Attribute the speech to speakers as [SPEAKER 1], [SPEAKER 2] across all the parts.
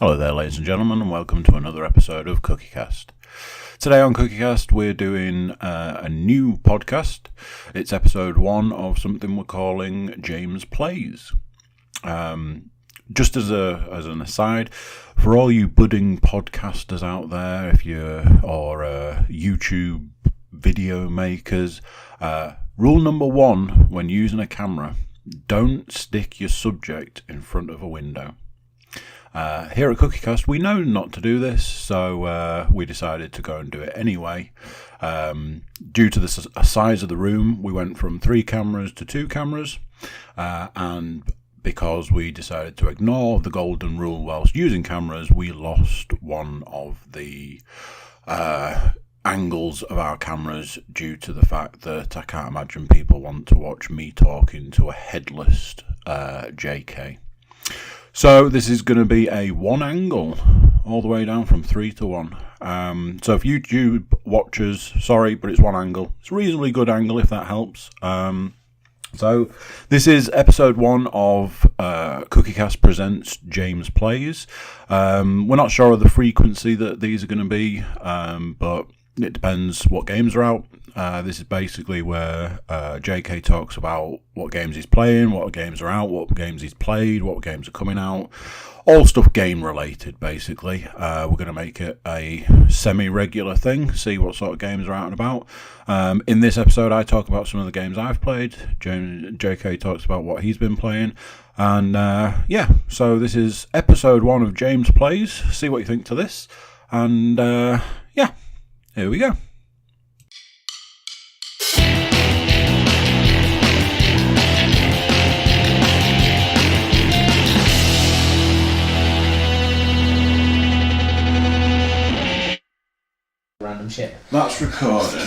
[SPEAKER 1] Hello there, ladies and gentlemen, and welcome to another episode of Cookiecast. Today on Cookiecast, we're doing a new podcast. It's episode 1 of something we're calling James Plays. Just as an aside, for all you budding podcasters out there, or YouTube video makers, rule number 1 when using a camera: don't stick your subject in front of a window. Here at Cookiecast, we know not to do this, so we decided to go and do it anyway. Due to the size of the room, we went from 3 cameras to 2 cameras, and because we decided to ignore the golden rule whilst using cameras, we lost one of the angles of our cameras due to the fact that I can't imagine people want to watch me talking to a headless JK. So this is going to be a 1 angle, all the way down from 3 to 1. So if YouTube watchers, sorry, but it's 1 angle. It's a reasonably good angle if that helps. So this is episode 1 of Cookiecast Presents James Plays. We're not sure of the frequency that these are going to be, but it depends what games are out. This is basically where JK talks about what games he's playing, what games are out, what games he's played, what games are coming out. All stuff game related, basically. We're going to make it a semi-regular thing, see what sort of games are out and about. In this episode, I talk about some of the games I've played. JK talks about what he's been playing. And so this is episode 1 of James Plays. See what you think to this. And here we go.
[SPEAKER 2] Random shit.
[SPEAKER 1] That's recording.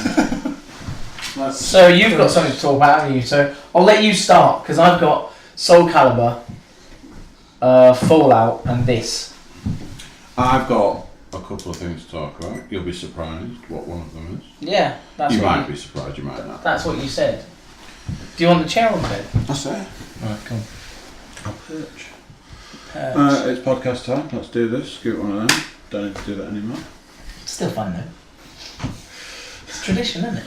[SPEAKER 2] So you've got something to talk about, haven't you? So I'll let you start, because I've got Soul Calibur, Fallout, and this.
[SPEAKER 1] I've got a couple of things to talk about. You'll be surprised what one of them is.
[SPEAKER 2] Yeah, that's
[SPEAKER 1] you
[SPEAKER 2] what
[SPEAKER 1] might be surprised, you might not.
[SPEAKER 2] That's what you said. Do you want the chair on the bed?
[SPEAKER 1] I say.
[SPEAKER 2] Right, come.
[SPEAKER 1] I'll perch.
[SPEAKER 2] Perch.
[SPEAKER 1] It's podcast time. Let's do this. Scoot one of them. Don't need to do that anymore.
[SPEAKER 2] Still fun though. It's tradition, isn't it?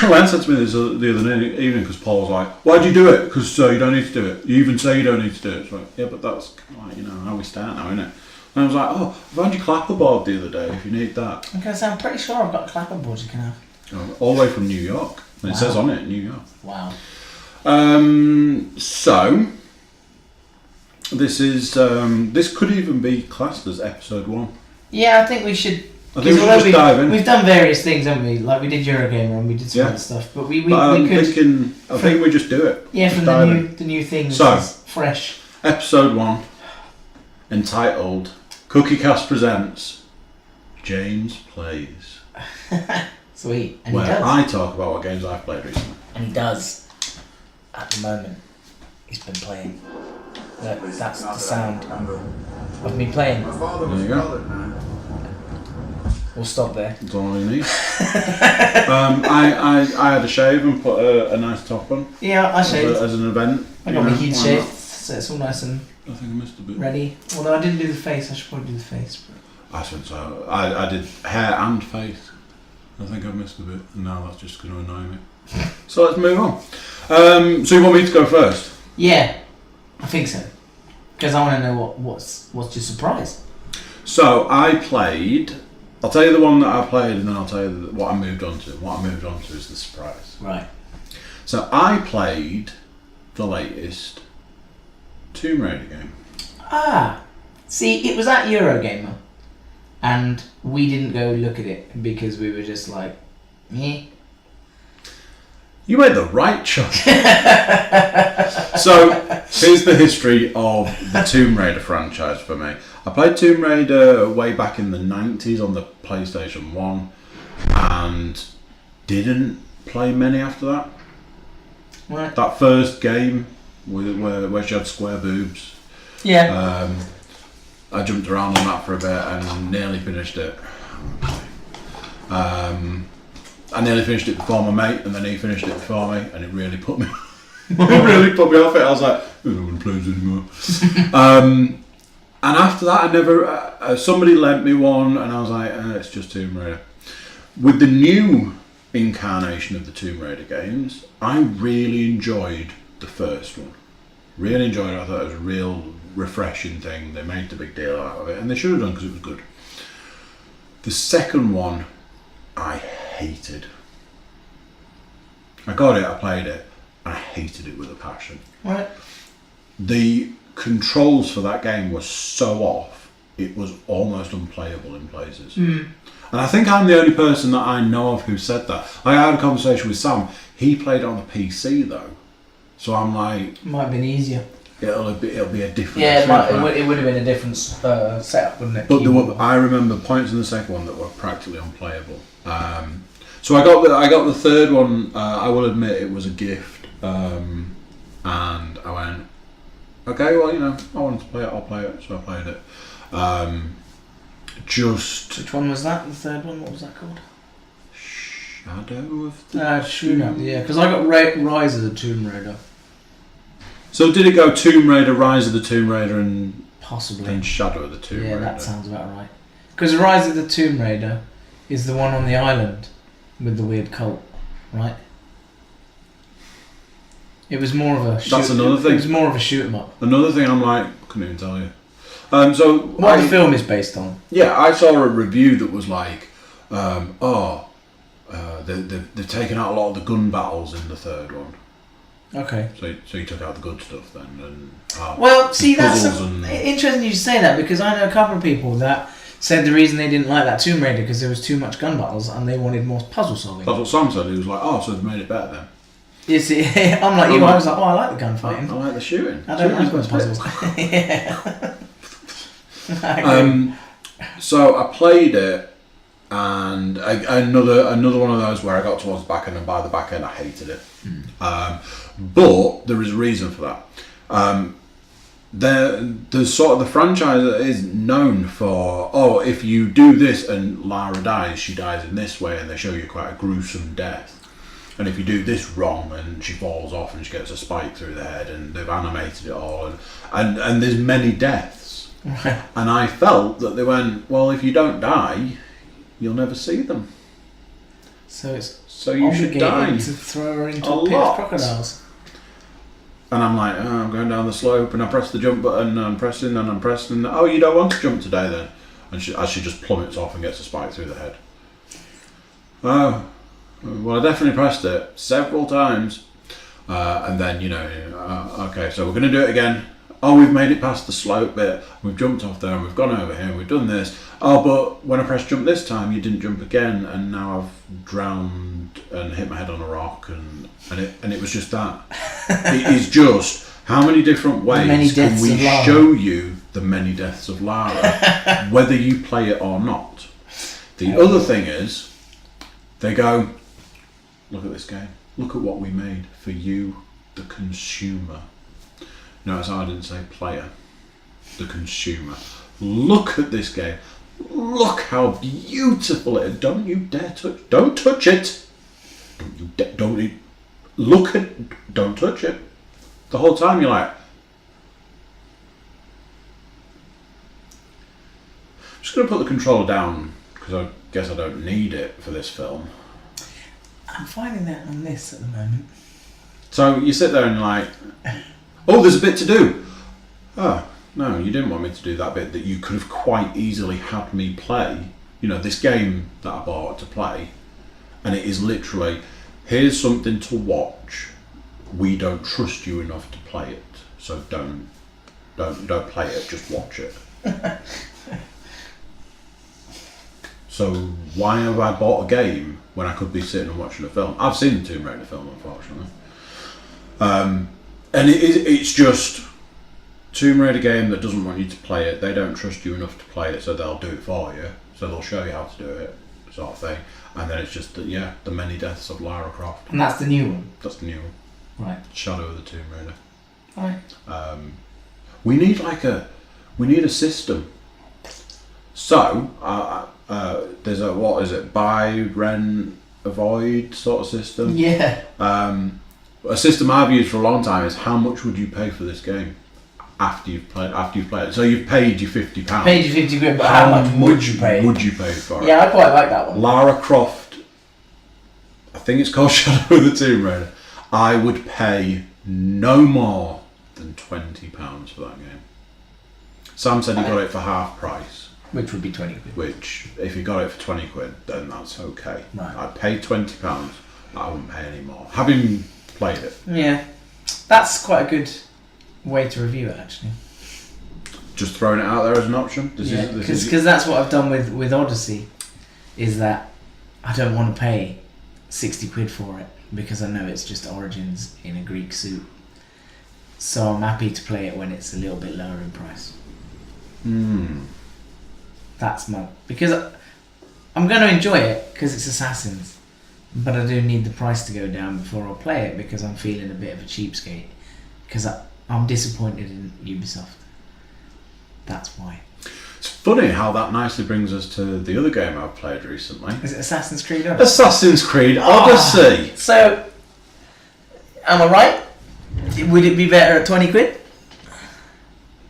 [SPEAKER 1] Lance said to me this the other evening, because Paul was like, "Why'd you do it? Because you don't need to do it. You even say you don't need to do it." It's like, yeah, but that's kind of like, how we start now, isn't it? And I was like, "Oh, I found your clapperboard the other day. If you need that."
[SPEAKER 2] Because I'm pretty sure I've got a clapperboard you can have.
[SPEAKER 1] All the way from New York. And It says on it, New York.
[SPEAKER 2] Wow.
[SPEAKER 1] So this is this could even be classed as episode 1.
[SPEAKER 2] Yeah, I think we should.
[SPEAKER 1] I think we should just dive in.
[SPEAKER 2] We've done various things, haven't we? Like we did Eurogamer and we did some other stuff, but we
[SPEAKER 1] could. I think we just do it.
[SPEAKER 2] Yeah,
[SPEAKER 1] just
[SPEAKER 2] from the new thing.
[SPEAKER 1] So
[SPEAKER 2] is fresh.
[SPEAKER 1] Episode 1, entitled Cookiecast Presents James Plays.
[SPEAKER 2] Sweet. And
[SPEAKER 1] where
[SPEAKER 2] he does.
[SPEAKER 1] I talk about what games I've played recently.
[SPEAKER 2] And he does. At the moment, he's been playing. That's the sound of me playing.
[SPEAKER 1] There you go.
[SPEAKER 2] We'll stop there.
[SPEAKER 1] That's all I need. I had a shave and put a nice top on.
[SPEAKER 2] Yeah, I shaved.
[SPEAKER 1] As an event.
[SPEAKER 2] I got my heat shaved, so it's all nice and
[SPEAKER 1] I think I missed a bit.
[SPEAKER 2] ready. Although I didn't do the face, I should probably do the face. But...
[SPEAKER 1] I think so. I did hair and face. I think I missed a bit, and now that's just going to annoy me. So let's move on. So you want me to go first?
[SPEAKER 2] Yeah, I think so. Because I want to know what's your surprise.
[SPEAKER 1] So I played. I'll tell you the one that I played, and then I'll tell you what I moved on to. What I moved on to is the surprise.
[SPEAKER 2] Right.
[SPEAKER 1] So I played the latest Tomb Raider game.
[SPEAKER 2] See, it was at Eurogamer, and we didn't go look at it because we were just like, meh.
[SPEAKER 1] You made the right choice. So here's the history of the Tomb Raider franchise for me. I played Tomb Raider way back in the 90s on the PlayStation 1 and didn't play many after that.
[SPEAKER 2] Right.
[SPEAKER 1] That first game where she had square boobs.
[SPEAKER 2] Yeah.
[SPEAKER 1] I jumped around on that for a bit and nearly finished it. I nearly finished it before my mate, and then he finished it before me, and it really put me off it. I was like, I don't want to play this anymore. And after that, I never. Somebody lent me one, and I was like, it's just Tomb Raider. With the new incarnation of the Tomb Raider games, I really enjoyed the first one. Really enjoyed it. I thought it was a real refreshing thing. They made the big deal out of it, and they should have done because it was good. The second one, I hated. I got it, I played it, and I hated it with a passion.
[SPEAKER 2] Right.
[SPEAKER 1] The controls for that game were so off, it was almost unplayable in places.
[SPEAKER 2] Mm.
[SPEAKER 1] And I think I'm the only person that I know of who said that. I had a conversation with Sam. He played it on the PC though, so I'm like,
[SPEAKER 2] Might have been easier.
[SPEAKER 1] it'll be a different.
[SPEAKER 2] Yeah, it would have been a different setup, wouldn't it?
[SPEAKER 1] But I remember points in the second one that were practically unplayable. So I got the third one. I will admit it was a gift, and I went, okay, well, I wanted to play it. I'll play it. So I played it.
[SPEAKER 2] Which one was that? The third one? What was that called?
[SPEAKER 1] Shadow of the
[SPEAKER 2] Tomb. Yeah, because I got Rise of the Tomb Raider.
[SPEAKER 1] So did it go Tomb Raider, Rise of the Tomb Raider, and
[SPEAKER 2] possibly
[SPEAKER 1] then Shadow of the Tomb Raider?
[SPEAKER 2] Yeah, that sounds about right. Because Rise of the Tomb Raider is the one on the island with the weird cult, right? It was more of a.
[SPEAKER 1] That's another thing.
[SPEAKER 2] It was more of a shoot 'em up.
[SPEAKER 1] Another thing, I'm like, couldn't even tell you.
[SPEAKER 2] What the film is based on?
[SPEAKER 1] Yeah, I saw a review that was like, they've taken out a lot of the gun battles in the third one.
[SPEAKER 2] Okay.
[SPEAKER 1] So you took out the good stuff then, and
[SPEAKER 2] well, see, that's interesting you say that, because I know a couple of people that said the reason they didn't like that Tomb Raider because there was too much gun battles and they wanted more puzzle solving.
[SPEAKER 1] That's what Sam said. He was like, so they've made it better then.
[SPEAKER 2] You see, I'm like you. I was like, I like the gunfighting.
[SPEAKER 1] I like the shooting.
[SPEAKER 2] I don't like those puzzles. Yeah.
[SPEAKER 1] So I played it, and another one of those where I got towards the back end, and by the back end I hated it. But there is a reason for that. The sort of the franchise is known for, if you do this and Lara dies, she dies in this way, and they show you quite a gruesome death. And if you do this wrong and she falls off and she gets a spike through the head, and they've animated it all, and there's many deaths. And I felt that they went, well, if you don't die, you'll never see them.
[SPEAKER 2] So
[SPEAKER 1] you should die
[SPEAKER 2] to throw her into a pit of crocodiles.
[SPEAKER 1] And I'm like, I'm going down the slope, and I press the jump button, and I'm pressing. Oh, you don't want to jump today then? And she just plummets off and gets a spike through the head. Oh, well, I definitely pressed it several times. And then, okay, so we're going to do it again. Oh, we've made it past the slope bit. We've jumped off there, and we've gone over here, and we've done this. Oh, but when I pressed jump this time, you didn't jump again, and now I've drowned and hit my head on a rock, and it was just that. It is just, how many different ways can we show you the many deaths of Lara, whether you play it or not? The other thing is, they go, look at this game. Look at what we made for you, the consumer. Notice how I didn't say player. The consumer. Look at this game. Look how beautiful it is. Don't you dare touch. Don't touch it. Don't touch it. The whole time you're like, I'm just going to put the controller down because I guess I don't need it for this film.
[SPEAKER 2] I'm finding that on this at the moment.
[SPEAKER 1] So you sit there and you're like, oh, there's a bit to do. Oh, no, you didn't want me to do that bit that you could have quite easily had me play. This game that I bought to play, and it is literally, here's something to watch. We don't trust you enough to play it, so don't play it. Just watch it. So why have I bought a game when I could be sitting and watching a film? I've seen the Tomb Raider film, unfortunately. And it's just Tomb Raider game that doesn't want you to play it. They don't trust you enough to play it, so they'll do it for you. So they'll show you how to do it, sort of thing. And then it's just the many deaths of Lara Croft.
[SPEAKER 2] And that's the new one.
[SPEAKER 1] That's the new one.
[SPEAKER 2] Right.
[SPEAKER 1] Shadow of the Tomb Raider.
[SPEAKER 2] Right.
[SPEAKER 1] We need a system. So there's a, what is it? Buy, rent, avoid sort of system.
[SPEAKER 2] Yeah.
[SPEAKER 1] A system I've used for a long time is, how much would you pay for this game? after you've played it. So you've paid your £50.
[SPEAKER 2] Paid your 50 quid, but how much would you pay?
[SPEAKER 1] Would you pay for it?
[SPEAKER 2] Yeah, I quite like that one.
[SPEAKER 1] Lara Croft, I think it's called Shadow of the Tomb Raider. I would pay no more than £20 for that game. Sam said he got it for half price.
[SPEAKER 2] Which would be 20 quid.
[SPEAKER 1] Which, if you got it for 20 quid, then that's okay.
[SPEAKER 2] Right.
[SPEAKER 1] I'd pay £20, I wouldn't pay any more. Having played it.
[SPEAKER 2] Yeah. That's quite a good way to review it, actually.
[SPEAKER 1] Just throwing it out there as an option?
[SPEAKER 2] Because that's what I've done with Odyssey, is that I don't want to pay 60 quid for it, because I know it's just Origins in a Greek suit. So I'm happy to play it when it's a little bit lower in price. That's because I'm going to enjoy it because it's Assassins, but I do need the price to go down before I play it, because I'm feeling a bit of a cheapskate, because I'm disappointed in Ubisoft. That's why.
[SPEAKER 1] It's funny how that nicely brings us to the other game I've played recently.
[SPEAKER 2] Is it Assassin's Creed Odyssey?
[SPEAKER 1] Assassin's Creed Odyssey.
[SPEAKER 2] So, am I right? Would it be better at 20 quid?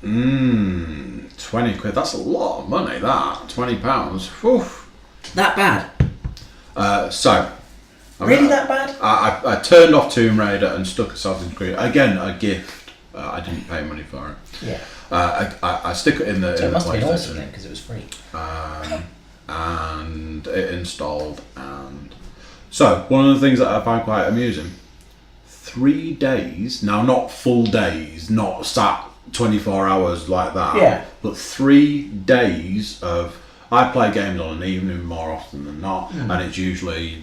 [SPEAKER 1] 20 quid. That's a lot of money, that. £20. Oof.
[SPEAKER 2] That bad? Really that bad?
[SPEAKER 1] I turned off Tomb Raider and stuck Assassin's Creed. Again, a gift. I didn't pay money for it.
[SPEAKER 2] Yeah.
[SPEAKER 1] I stick it in the.
[SPEAKER 2] So
[SPEAKER 1] in
[SPEAKER 2] it must
[SPEAKER 1] the
[SPEAKER 2] have been
[SPEAKER 1] PlayStation.
[SPEAKER 2] awesome then, because it was free.
[SPEAKER 1] And it installed, and so one of the things that I find quite amusing, 3 days, now not full days, not sat 24 hours like that,
[SPEAKER 2] yeah,
[SPEAKER 1] but 3 days of, I play games on an evening more often than not, and it's usually,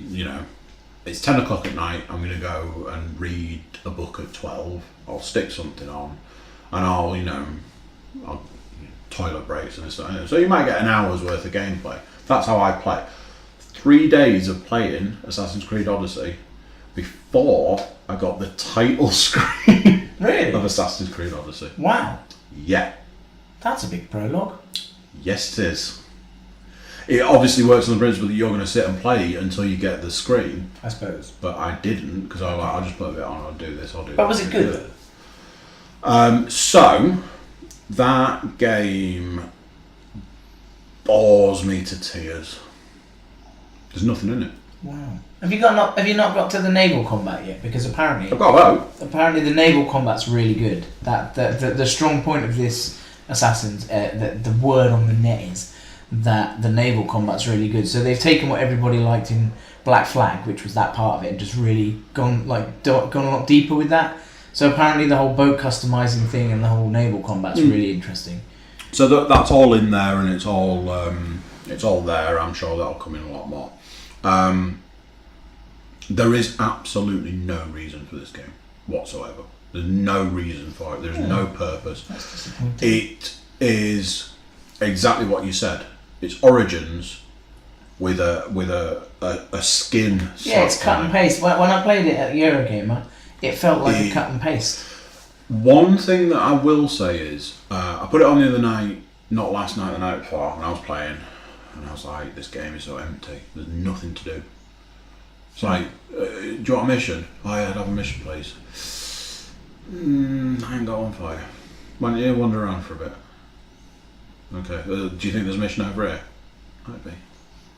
[SPEAKER 1] it's 10 o'clock at night, I'm going to go and read a book at 12, I'll stick something on, and I'll toilet breaks and stuff. So you might get an hour's worth of gameplay. That's how I play. 3 days of playing Assassin's Creed Odyssey before I got the title screen of Assassin's Creed Odyssey.
[SPEAKER 2] Wow.
[SPEAKER 1] Yeah.
[SPEAKER 2] That's a big prologue.
[SPEAKER 1] Yes, it is. It obviously works on the principle that you're going to sit and play until you get the screen.
[SPEAKER 2] I suppose.
[SPEAKER 1] But I didn't, because I'll just put a bit on, I'll do this, I'll do that.
[SPEAKER 2] But was it good?
[SPEAKER 1] So, that game bores me to tears. There's nothing in it.
[SPEAKER 2] Wow. Have you not got to the naval combat yet? Because apparently
[SPEAKER 1] I've got a vote.
[SPEAKER 2] Apparently the naval combat's really good. That the strong point of this Assassins, the word on the net is that the naval combat's really good. So they've taken what everybody liked in Black Flag, which was that part of it, and just really gone a lot deeper with that. So apparently the whole boat customizing thing and the whole naval combat's really interesting. So
[SPEAKER 1] that's all in there, and it's all there. I'm sure that'll come in a lot more. There is absolutely no reason for this game whatsoever. There's no reason for it. There's no purpose.
[SPEAKER 2] That's disappointing.
[SPEAKER 1] It is exactly what you said. It's Origins with a skin.
[SPEAKER 2] Yeah, it's cut and paste. When I played it at Eurogamer, it felt like a cut and paste.
[SPEAKER 1] One thing that I will say is, I put it on the other night, not last night, the night before, when I was playing, and I was like, this game is so empty. There's nothing to do. It's like, do you want a mission? Oh yeah, I'd have a mission, please. I ain't got one for you. Why don't you wander around for a bit? Okay, do you think there's a mission over here? Might be.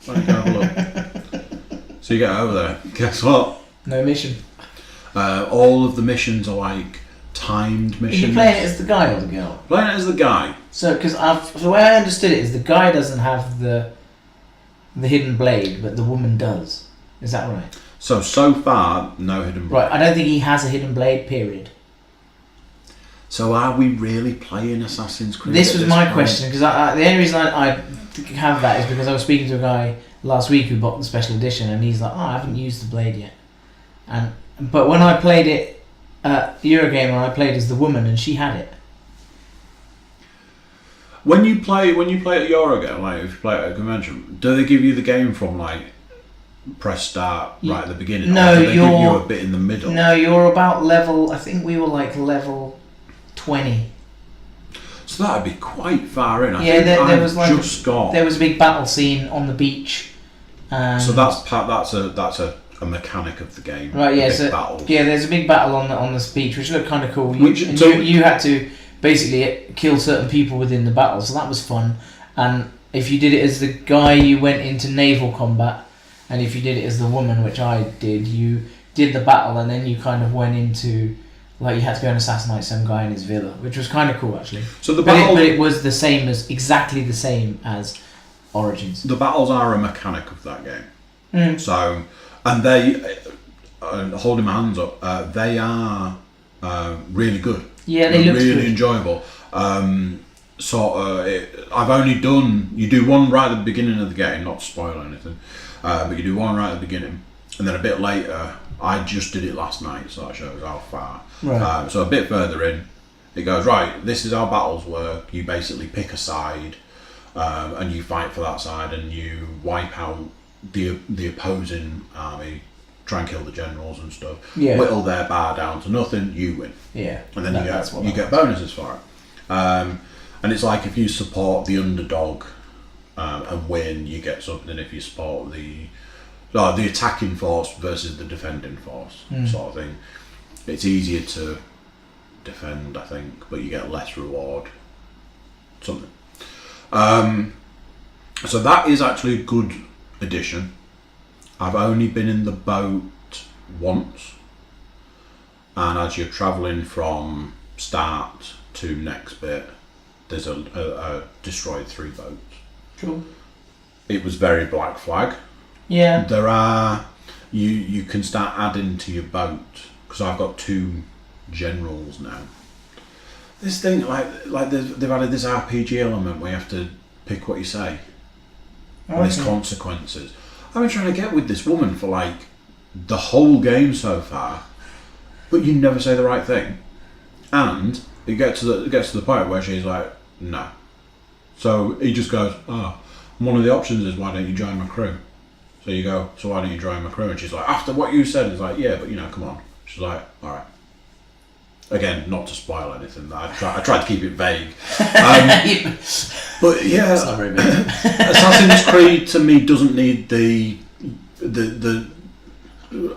[SPEAKER 1] Why don't you go have a look? So you get over there, guess what?
[SPEAKER 2] No mission.
[SPEAKER 1] All of the missions are like timed missions.
[SPEAKER 2] Are you playing it as the guy or the girl?
[SPEAKER 1] Playing it as the guy.
[SPEAKER 2] So, because the way I understood it is the guy doesn't have the hidden blade, but the woman does. Is that right? So
[SPEAKER 1] far, no hidden blade.
[SPEAKER 2] Right, I don't think he has a hidden blade, period.
[SPEAKER 1] So are we really playing Assassin's Creed?
[SPEAKER 2] This was my question, because the only reason I have that is because I was speaking to a guy last week who bought the special edition, and he's like, I haven't used the blade yet. But when I played it at Eurogamer, I played as the woman, and she had it.
[SPEAKER 1] When you play at Eurogamer, like if you play at a convention, do they give you the game from like press start right at the beginning?
[SPEAKER 2] No,
[SPEAKER 1] or do they give you a bit in the middle?
[SPEAKER 2] No, you're about level. I think we were like level 20.
[SPEAKER 1] So that'd be quite far in.
[SPEAKER 2] There was like
[SPEAKER 1] there
[SPEAKER 2] was a big battle scene on the beach.
[SPEAKER 1] So that's a mechanic of the game.
[SPEAKER 2] Right. Yeah.
[SPEAKER 1] Battles.
[SPEAKER 2] Yeah. There's a big battle on the beach, which looked kind of cool. You had to basically it killed certain people within the battle, so that was fun. And if you did it as the guy, you went into naval combat, and if you did it as the woman, which I did, you did the battle, and then you kind of went into, like, you had to go and assassinate some guy in his villa, which was kind of cool actually.
[SPEAKER 1] So the battle,
[SPEAKER 2] but it was exactly the same as Origins.
[SPEAKER 1] The battles are a mechanic of that game. So, and they, holding my hands up, they are really good.
[SPEAKER 2] Yeah, they look
[SPEAKER 1] really
[SPEAKER 2] good.
[SPEAKER 1] Enjoyable. I've only done, you do one right at the beginning of the game, not to spoil anything, but you do one right at the beginning, and then a bit later, I just did it last night, so that shows how far.
[SPEAKER 2] Right.
[SPEAKER 1] So a bit further in, it goes, right, this is how battles work. You basically pick a side, and you fight for that side, and you wipe out the opposing army, try and kill the generals and stuff, whittle their bar down to nothing, you win.
[SPEAKER 2] Yeah.
[SPEAKER 1] And then you get bonuses for it. And it's like if you support the underdog and win, you get something. If you support the attacking force versus the defending force, sort of thing, it's easier to defend, I think, but you get less reward. Something. So that is actually a good addition. I've only been in the boat once, and as you're travelling from start to next bit, there's a destroyed 3 boats.
[SPEAKER 2] Cool.
[SPEAKER 1] It was very Black Flag.
[SPEAKER 2] Yeah.
[SPEAKER 1] There are you can start adding to your boat, because I've got 2 generals now. This thing like they've added this RPG element where you have to pick what you say. And there's consequences. I've been trying to get with this woman for like the whole game so far, but you never say the right thing, and it gets to the point where she's like, no. So he just goes, one of the options is, why don't you join my crew? So you go, so why don't you join my crew? And she's like, after what you said, it's like, yeah, but come on. She's like, all right. Again, not to spoil anything. I tried to keep it vague. But yeah,
[SPEAKER 2] it's not very big.
[SPEAKER 1] Assassin's Creed to me doesn't need the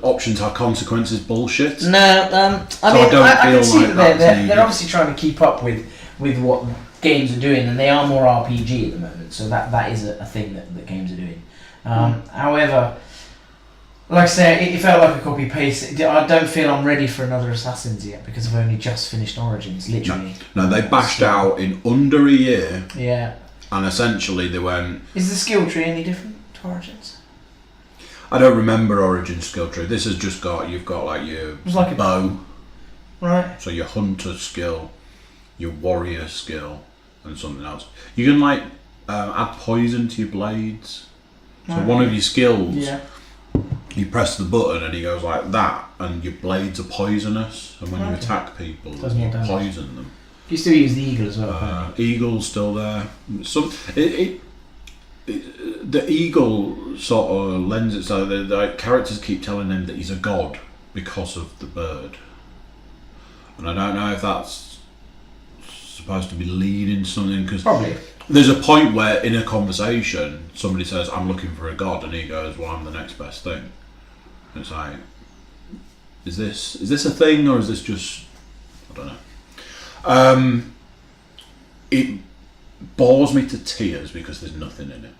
[SPEAKER 1] options have consequences bullshit.
[SPEAKER 2] No, I can see that they're obviously trying to keep up with what games are doing, and they are more RPG at the moment. So that is a thing that games are doing. However, like I say, it felt like a copy paste. I don't feel I'm ready for another Assassin's yet, because I've only just finished Origins, literally.
[SPEAKER 1] No, they bashed out in under a year.
[SPEAKER 2] Yeah.
[SPEAKER 1] And essentially they went...
[SPEAKER 2] Is the skill tree any different to Origins?
[SPEAKER 1] I don't remember Origins skill tree. This has just you've got like your bow.
[SPEAKER 2] Right.
[SPEAKER 1] So your hunter skill, your warrior skill, and something else. You can like add poison to your blades. So one of your skills... Yeah. You press the button and he goes like that, and your blades are poisonous, and when you attack people, you poison them.
[SPEAKER 2] You still use the eagle as well.
[SPEAKER 1] Eagle's still there. The eagle sort of lends it so the characters keep telling him that he's a god because of the bird, and I don't know if that's supposed to be leading something, because
[SPEAKER 2] probably. There's
[SPEAKER 1] a point where in a conversation somebody says, I'm looking for a god, and he goes, well, I'm the next best thing. And it's like, is this a thing, or is this just, I don't know. It bores me to tears because there's nothing in it.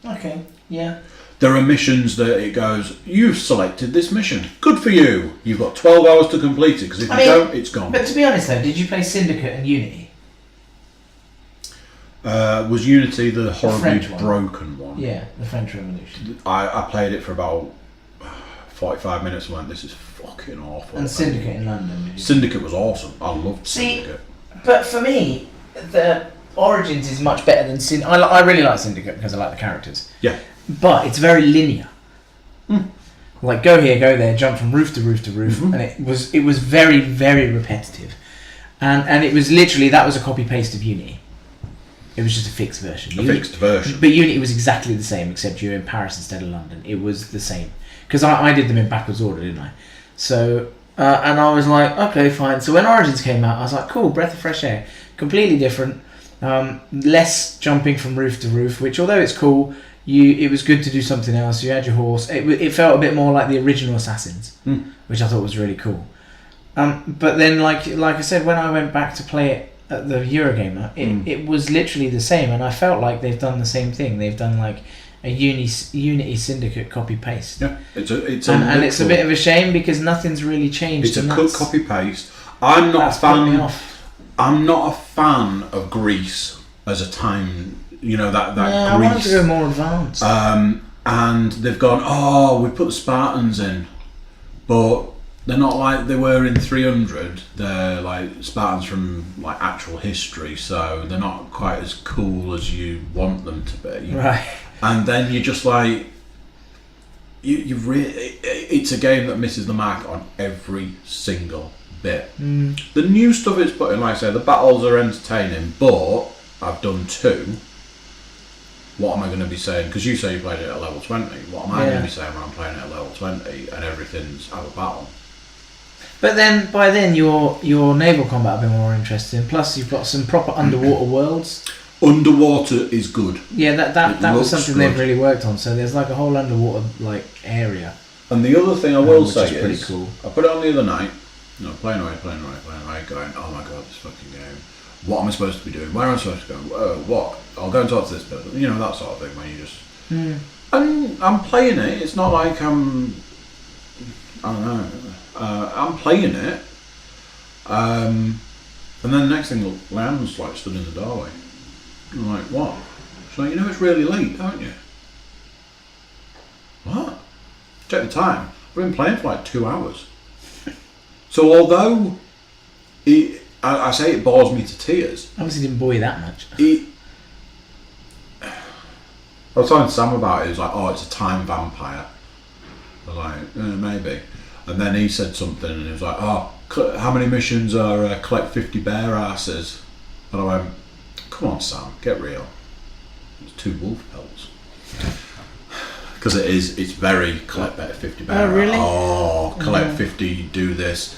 [SPEAKER 2] Okay, yeah.
[SPEAKER 1] There are missions that it goes, you've selected this mission, good for you, you've got 12 hours to complete it, because if you don't, it's gone.
[SPEAKER 2] But to be honest though, did you play Syndicate and Unity?
[SPEAKER 1] Was Unity the horribly broken one?
[SPEAKER 2] Yeah, the French Revolution.
[SPEAKER 1] I played it for about 45 minutes and went, this is fucking awful.
[SPEAKER 2] And Syndicate in London.
[SPEAKER 1] Syndicate was awesome. I loved Syndicate.
[SPEAKER 2] But for me, the Origins is much better than Syndicate. I really like Syndicate because I like the characters.
[SPEAKER 1] Yeah.
[SPEAKER 2] But it's very linear. Like, go here, go there, jump from roof to roof to roof. And it was very, very repetitive. And it was literally, that was a copy-paste of Unity. It was just a fixed version.
[SPEAKER 1] Fixed version.
[SPEAKER 2] But Unity was exactly the same, except you were in Paris instead of London. It was the same. Because I did them in backwards order, didn't I? So, and I was like, okay, fine. So when Origins came out, I was like, cool, breath of fresh air. Completely different. Less jumping from roof to roof, which, although it's cool, it was good to do something else. You had your horse. It felt a bit more like the original Assassins, which I thought was really cool. But then, like I said, when I went back to play it at the Eurogamer, it was literally the same, and I felt like they've done the same thing. They've done like a Unity Syndicate copy paste.
[SPEAKER 1] Yeah, it's
[SPEAKER 2] a bit of a shame because nothing's really changed.
[SPEAKER 1] It's a cut copy paste. I'm not a fan. I'm not a fan of Greece as a time. You know that Greece.
[SPEAKER 2] I wanted to go more advanced.
[SPEAKER 1] And they've gone. Oh, we put the Spartans in, but they're not like they were in 300. They're like Spartans from like actual history, so they're not quite as cool as you want them to be.
[SPEAKER 2] Right.
[SPEAKER 1] And then you're just like, it's a game that misses the mark on every single bit. The new stuff it's putting, like I say, the battles are entertaining, but I've done 2. What am I going to be saying? Because you say you played it at level 20. What am I going to be saying when I'm playing it at level 20 and everything's out of battle?
[SPEAKER 2] But then, by then, your naval combat will be more interesting. Plus, you've got some proper underwater worlds.
[SPEAKER 1] Underwater is good.
[SPEAKER 2] Yeah, that was something
[SPEAKER 1] good.
[SPEAKER 2] they've really worked on. So there's like a whole underwater like area.
[SPEAKER 1] And the other thing I will say is,
[SPEAKER 2] pretty cool.
[SPEAKER 1] I put it on the other night. Playing away, going, oh my god, this fucking game. What am I supposed to be doing? Where am I supposed to go? What? I'll go and talk to this person. You know, that sort of thing where you just... And I'm playing it. It's not like I'm... I don't know. I'm playing it. And then the next thing, Leanne's like stood in the doorway. I'm like, what? She's like, you know it's really late, don't you? What? Check the time. I've been playing for like 2 hours. So although I say it bores me to tears.
[SPEAKER 2] Obviously didn't bore you that much.
[SPEAKER 1] I was talking to Sam about it. He was like, oh, it's a time vampire. I was like, maybe. And then he said something and he was like, oh, how many missions are collect 50 bear asses? And I went, come on, Sam, get real. It's 2 wolf pelts. Because it's very collect better 50 bear.
[SPEAKER 2] Oh, really?
[SPEAKER 1] Oh, collect 50, do this.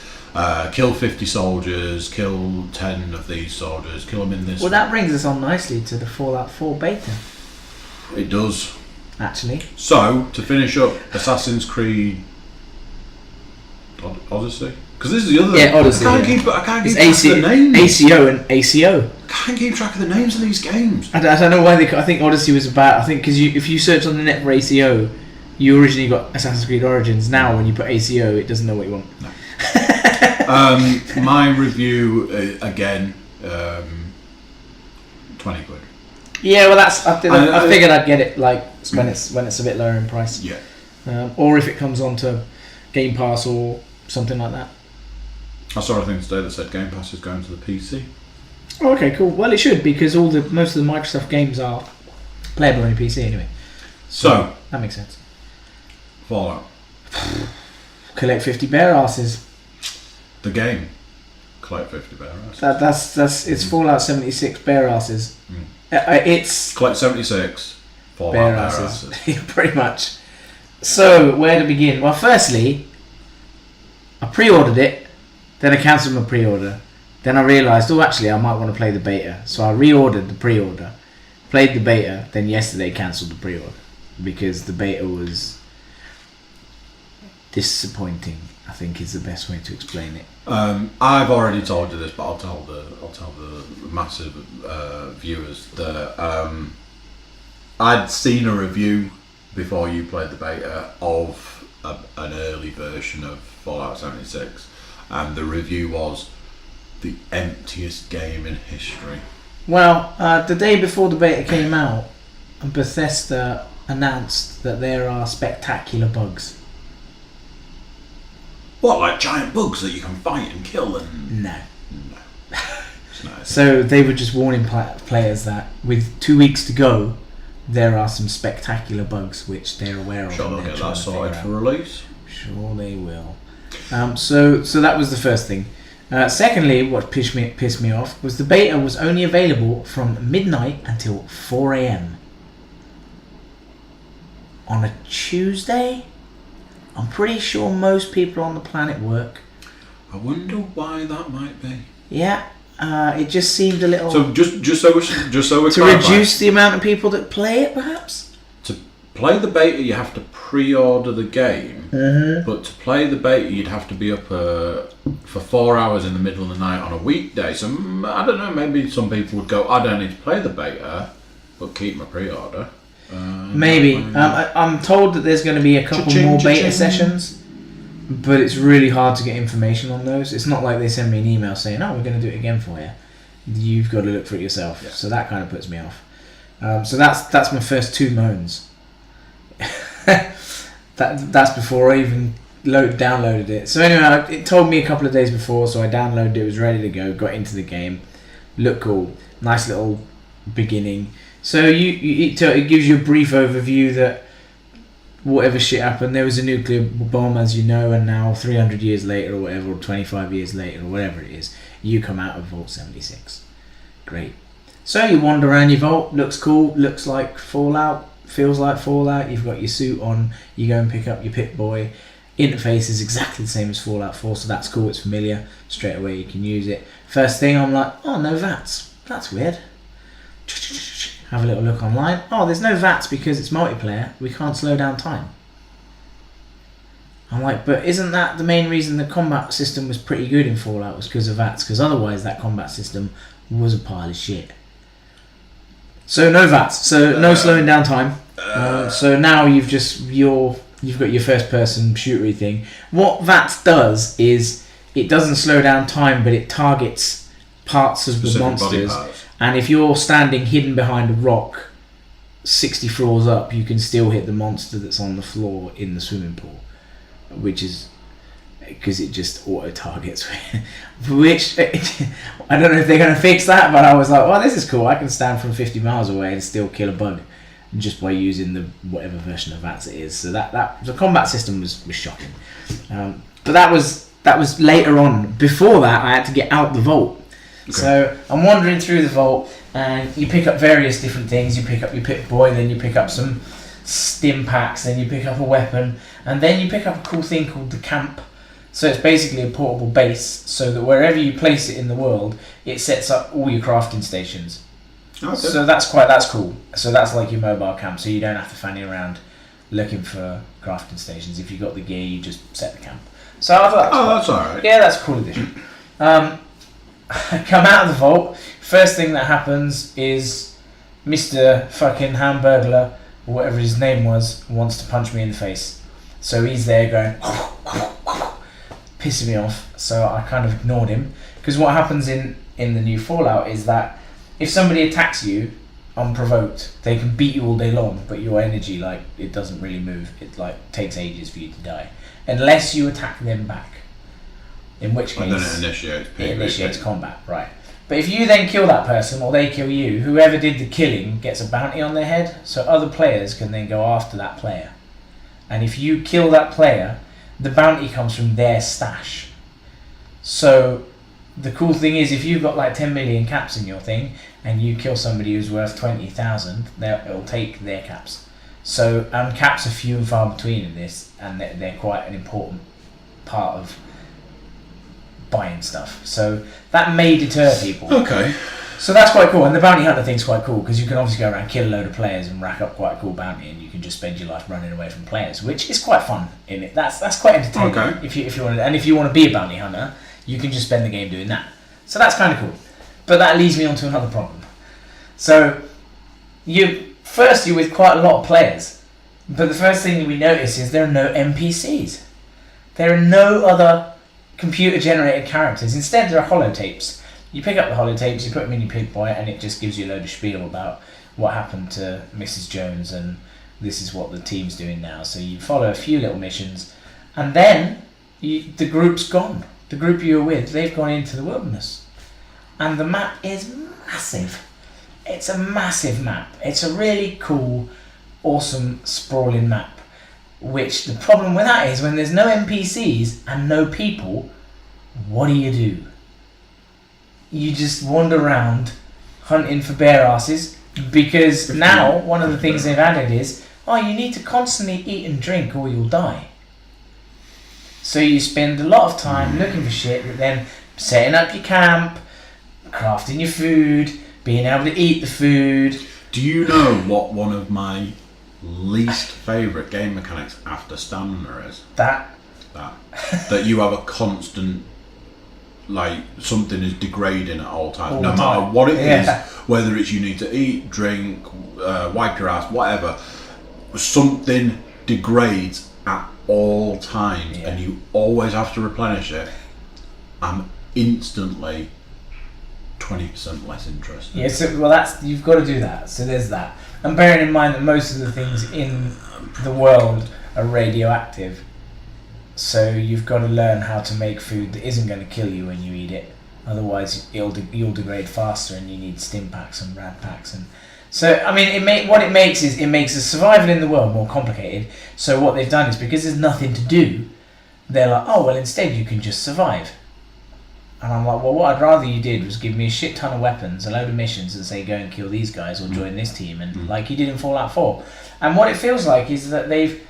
[SPEAKER 1] Kill 50 soldiers, kill 10 of these soldiers, kill them in this.
[SPEAKER 2] Well, that brings us on nicely to the Fallout 4 beta.
[SPEAKER 1] It does.
[SPEAKER 2] Actually.
[SPEAKER 1] So, to finish up Assassin's Creed Odyssey? Because this is the other thing.
[SPEAKER 2] Odyssey.
[SPEAKER 1] I can't keep track of the names.
[SPEAKER 2] ACO and ACO.
[SPEAKER 1] I can't keep track of the names of these games.
[SPEAKER 2] I don't know why I think Odyssey was about... I think because if you search on the net for ACO, you originally got Assassin's Creed Origins. Now, when you put ACO, it doesn't know what you want.
[SPEAKER 1] No. My review, again, 20 quid.
[SPEAKER 2] Yeah, well, I figured I'd get it like when it's a bit lower in price.
[SPEAKER 1] Yeah.
[SPEAKER 2] Or if it comes onto Game Pass or something like that.
[SPEAKER 1] I saw a thing today that said Game Pass is going to the PC.
[SPEAKER 2] Oh, okay, cool. Well, it should because most of the Microsoft games are playable on your PC anyway.
[SPEAKER 1] So
[SPEAKER 2] that makes sense.
[SPEAKER 1] Fallout.
[SPEAKER 2] Collect 50 bear asses.
[SPEAKER 1] The game. Collect 50 bear asses.
[SPEAKER 2] That's it's Fallout 76 bear asses. It's
[SPEAKER 1] Collect 76 Fallout bear asses.
[SPEAKER 2] Pretty much. So where to begin? Well, firstly, I pre-ordered it, then I cancelled my pre-order. Then I realised, actually, I might want to play the beta. So I reordered the pre-order, played the beta, then yesterday cancelled the pre-order because the beta was disappointing. I think is the best way to explain it.
[SPEAKER 1] I've already told you this, but I'll tell the massive viewers that I'd seen a review before you played the beta of an early version of Fallout 76, and the review was the emptiest game in history.
[SPEAKER 2] Well, the day before the beta came out, Bethesda announced that there are spectacular bugs.
[SPEAKER 1] What, like giant bugs that you can fight and kill and...
[SPEAKER 2] No.
[SPEAKER 1] It's nice.
[SPEAKER 2] So they were just warning players that with 2 weeks to go, there are some spectacular bugs which they're aware of.
[SPEAKER 1] Sure, they'll get that sorted for release.
[SPEAKER 2] Sure they will. So that was the first thing. Secondly, what pissed me off was the beta was only available from midnight until 4 a.m. on a Tuesday. I'm pretty sure most people on the planet work.
[SPEAKER 1] I wonder why that might be.
[SPEAKER 2] Yeah, it just seemed a little.
[SPEAKER 1] So just so we're
[SPEAKER 2] to reduce the amount of people that play it, perhaps.
[SPEAKER 1] To play the beta, you have to pre-order the game.
[SPEAKER 2] Mm-hmm.
[SPEAKER 1] But to play the beta, you'd have to be up for 4 hours in the middle of the night on a weekday. So I don't know. Maybe some people would go, I don't need to play the beta, but keep my pre-order.
[SPEAKER 2] Maybe. I'm told that there's going to be a couple more beta sessions, but it's really hard to get information on those. It's not like they send me an email saying, "Oh, we're going to do it again for you." You've got to look for it yourself. Yeah. So that kind of puts me off. So that's my first 2 moans. That's before I even downloaded it. So anyway, it told me a couple of days before, so I downloaded it, was ready to go, got into the game, looked cool, nice little beginning. So it gives you a brief overview that whatever shit happened, there was a nuclear bomb, as you know, and now 300 years later or whatever, or 25 years later or whatever it is, you come out of Vault 76. Great. So you wander around your vault, looks cool, looks like Fallout, feels like Fallout, you've got your suit on, you go and pick up your Pip-Boy. Interface is exactly the same as Fallout 4, so that's cool, it's familiar, straight away you can use it. First thing, I'm like, oh, no VATS, that's weird. Have a little look online. Oh, there's no VATS because it's multiplayer. We can't slow down time. I'm like, but isn't that the main reason the combat system was pretty good in Fallout, was because of VATS? Because otherwise that combat system was a pile of shit. So no VATS. So no slowing down time. So now you've got your first person shootery thing. What VATS does is it doesn't slow down time, but it targets parts of the monsters. And if you're standing hidden behind a rock 60 floors up, you can still hit the monster that's on the floor in the swimming pool, which is because it just auto-targets. Which, I don't know if they're going to fix that, but I was like, well, this is cool. I can stand from 50 miles away and still kill a bug just by using the whatever version of VATS it is. So that the combat system was shocking. But that was later on. Before that, I had to get out the vault. Okay. So I'm wandering through the vault, and you pick up various different things. You pick up your Pip-Boy, then you pick up some stim packs, then you pick up a weapon, and then you pick up a cool thing called the camp. So it's basically a portable base, so that wherever you place it in the world, it sets up all your crafting stations. Okay. So that's cool. So that's like your mobile camp, so you don't have to fanny around looking for crafting stations. If you've got the gear, you just set the camp. So I thought that's alright. Yeah, that's a cool addition. I come out of the vault. First thing that happens is Mr. fucking Hamburglar, or whatever his name was, wants to punch me in the face. So he's there going, pissing me off. So I kind of ignored him. Because what happens in the new Fallout is that if somebody attacks you unprovoked, they can beat you all day long, but your energy, it doesn't really move. It takes ages for you to die. Unless you attack them back. In which case,
[SPEAKER 1] then it
[SPEAKER 2] initiates combat, right? But if you then kill that person, or they kill you, whoever did the killing gets a bounty on their head, so other players can then go after that player. And if you kill that player, the bounty comes from their stash. So the cool thing is, if you've got 10 million caps in your thing, and you kill somebody who's worth 20,000, it'll take their caps. So caps are few and far between in this, and they're quite an important part of buying stuff. So that may deter people.
[SPEAKER 1] Okay.
[SPEAKER 2] So that's quite cool, and the bounty hunter thing's quite cool because you can obviously go around, kill a load of players, and rack up quite a cool bounty, and you can just spend your life running away from players, which is quite fun in it. That's quite entertaining. Okay. If you want to, and if you want to be a bounty hunter, you can just spend the game doing that. So that's kind of cool. But that leads me on to another problem. So you're with quite a lot of players, but the first thing we notice is there are no NPCs. There are no other computer-generated characters. Instead, there are holotapes. You pick up the holotapes, you put them in your Pip-Boy, and it just gives you a load of spiel about what happened to Mrs. Jones, and this is what the team's doing now. So you follow a few little missions, and then the group's gone. The group you were with, they've gone into the wilderness. And the map is massive. It's a massive map. It's a really cool, awesome, sprawling map. Which, the problem with that is when there's no NPCs and no people, what do? You just wander around hunting for bear asses, because now one of the things they've added is, you need to constantly eat and drink or you'll die. So you spend a lot of time looking for shit, but then setting up your camp, crafting your food, being able to eat the food.
[SPEAKER 1] Do you know what one of my least favourite game mechanics after stamina is
[SPEAKER 2] That
[SPEAKER 1] that you have a constant, like, something is degrading at all times,
[SPEAKER 2] All
[SPEAKER 1] no
[SPEAKER 2] the
[SPEAKER 1] matter
[SPEAKER 2] time.
[SPEAKER 1] what it is,
[SPEAKER 2] Yeah.
[SPEAKER 1] whether it's you need to eat, drink, wipe your ass, whatever, something degrades at all times,
[SPEAKER 2] Yeah.
[SPEAKER 1] and you always have to replenish it. I'm instantly 20% less interested.
[SPEAKER 2] Yeah, so you've got to do that. So there's that, and bearing in mind that most of the things in the world are radioactive, so you've got to learn how to make food that isn't going to kill you when you eat it. Otherwise, you'll degrade faster, and you need stim packs and rad packs. And so, I mean, it makes the survival in the world more complicated. So what they've done is, because there's nothing to do, they're like, oh well, instead you can just survive. And I'm like, well, what I'd rather you did was give me a shit ton of weapons, a load of missions, and say, go and kill these guys or join this team, and like you did in Fallout 4. And what it feels like is that they've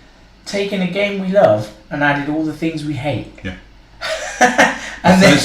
[SPEAKER 2] taken a game we love and added all the things we hate.
[SPEAKER 1] Yeah.
[SPEAKER 2] And then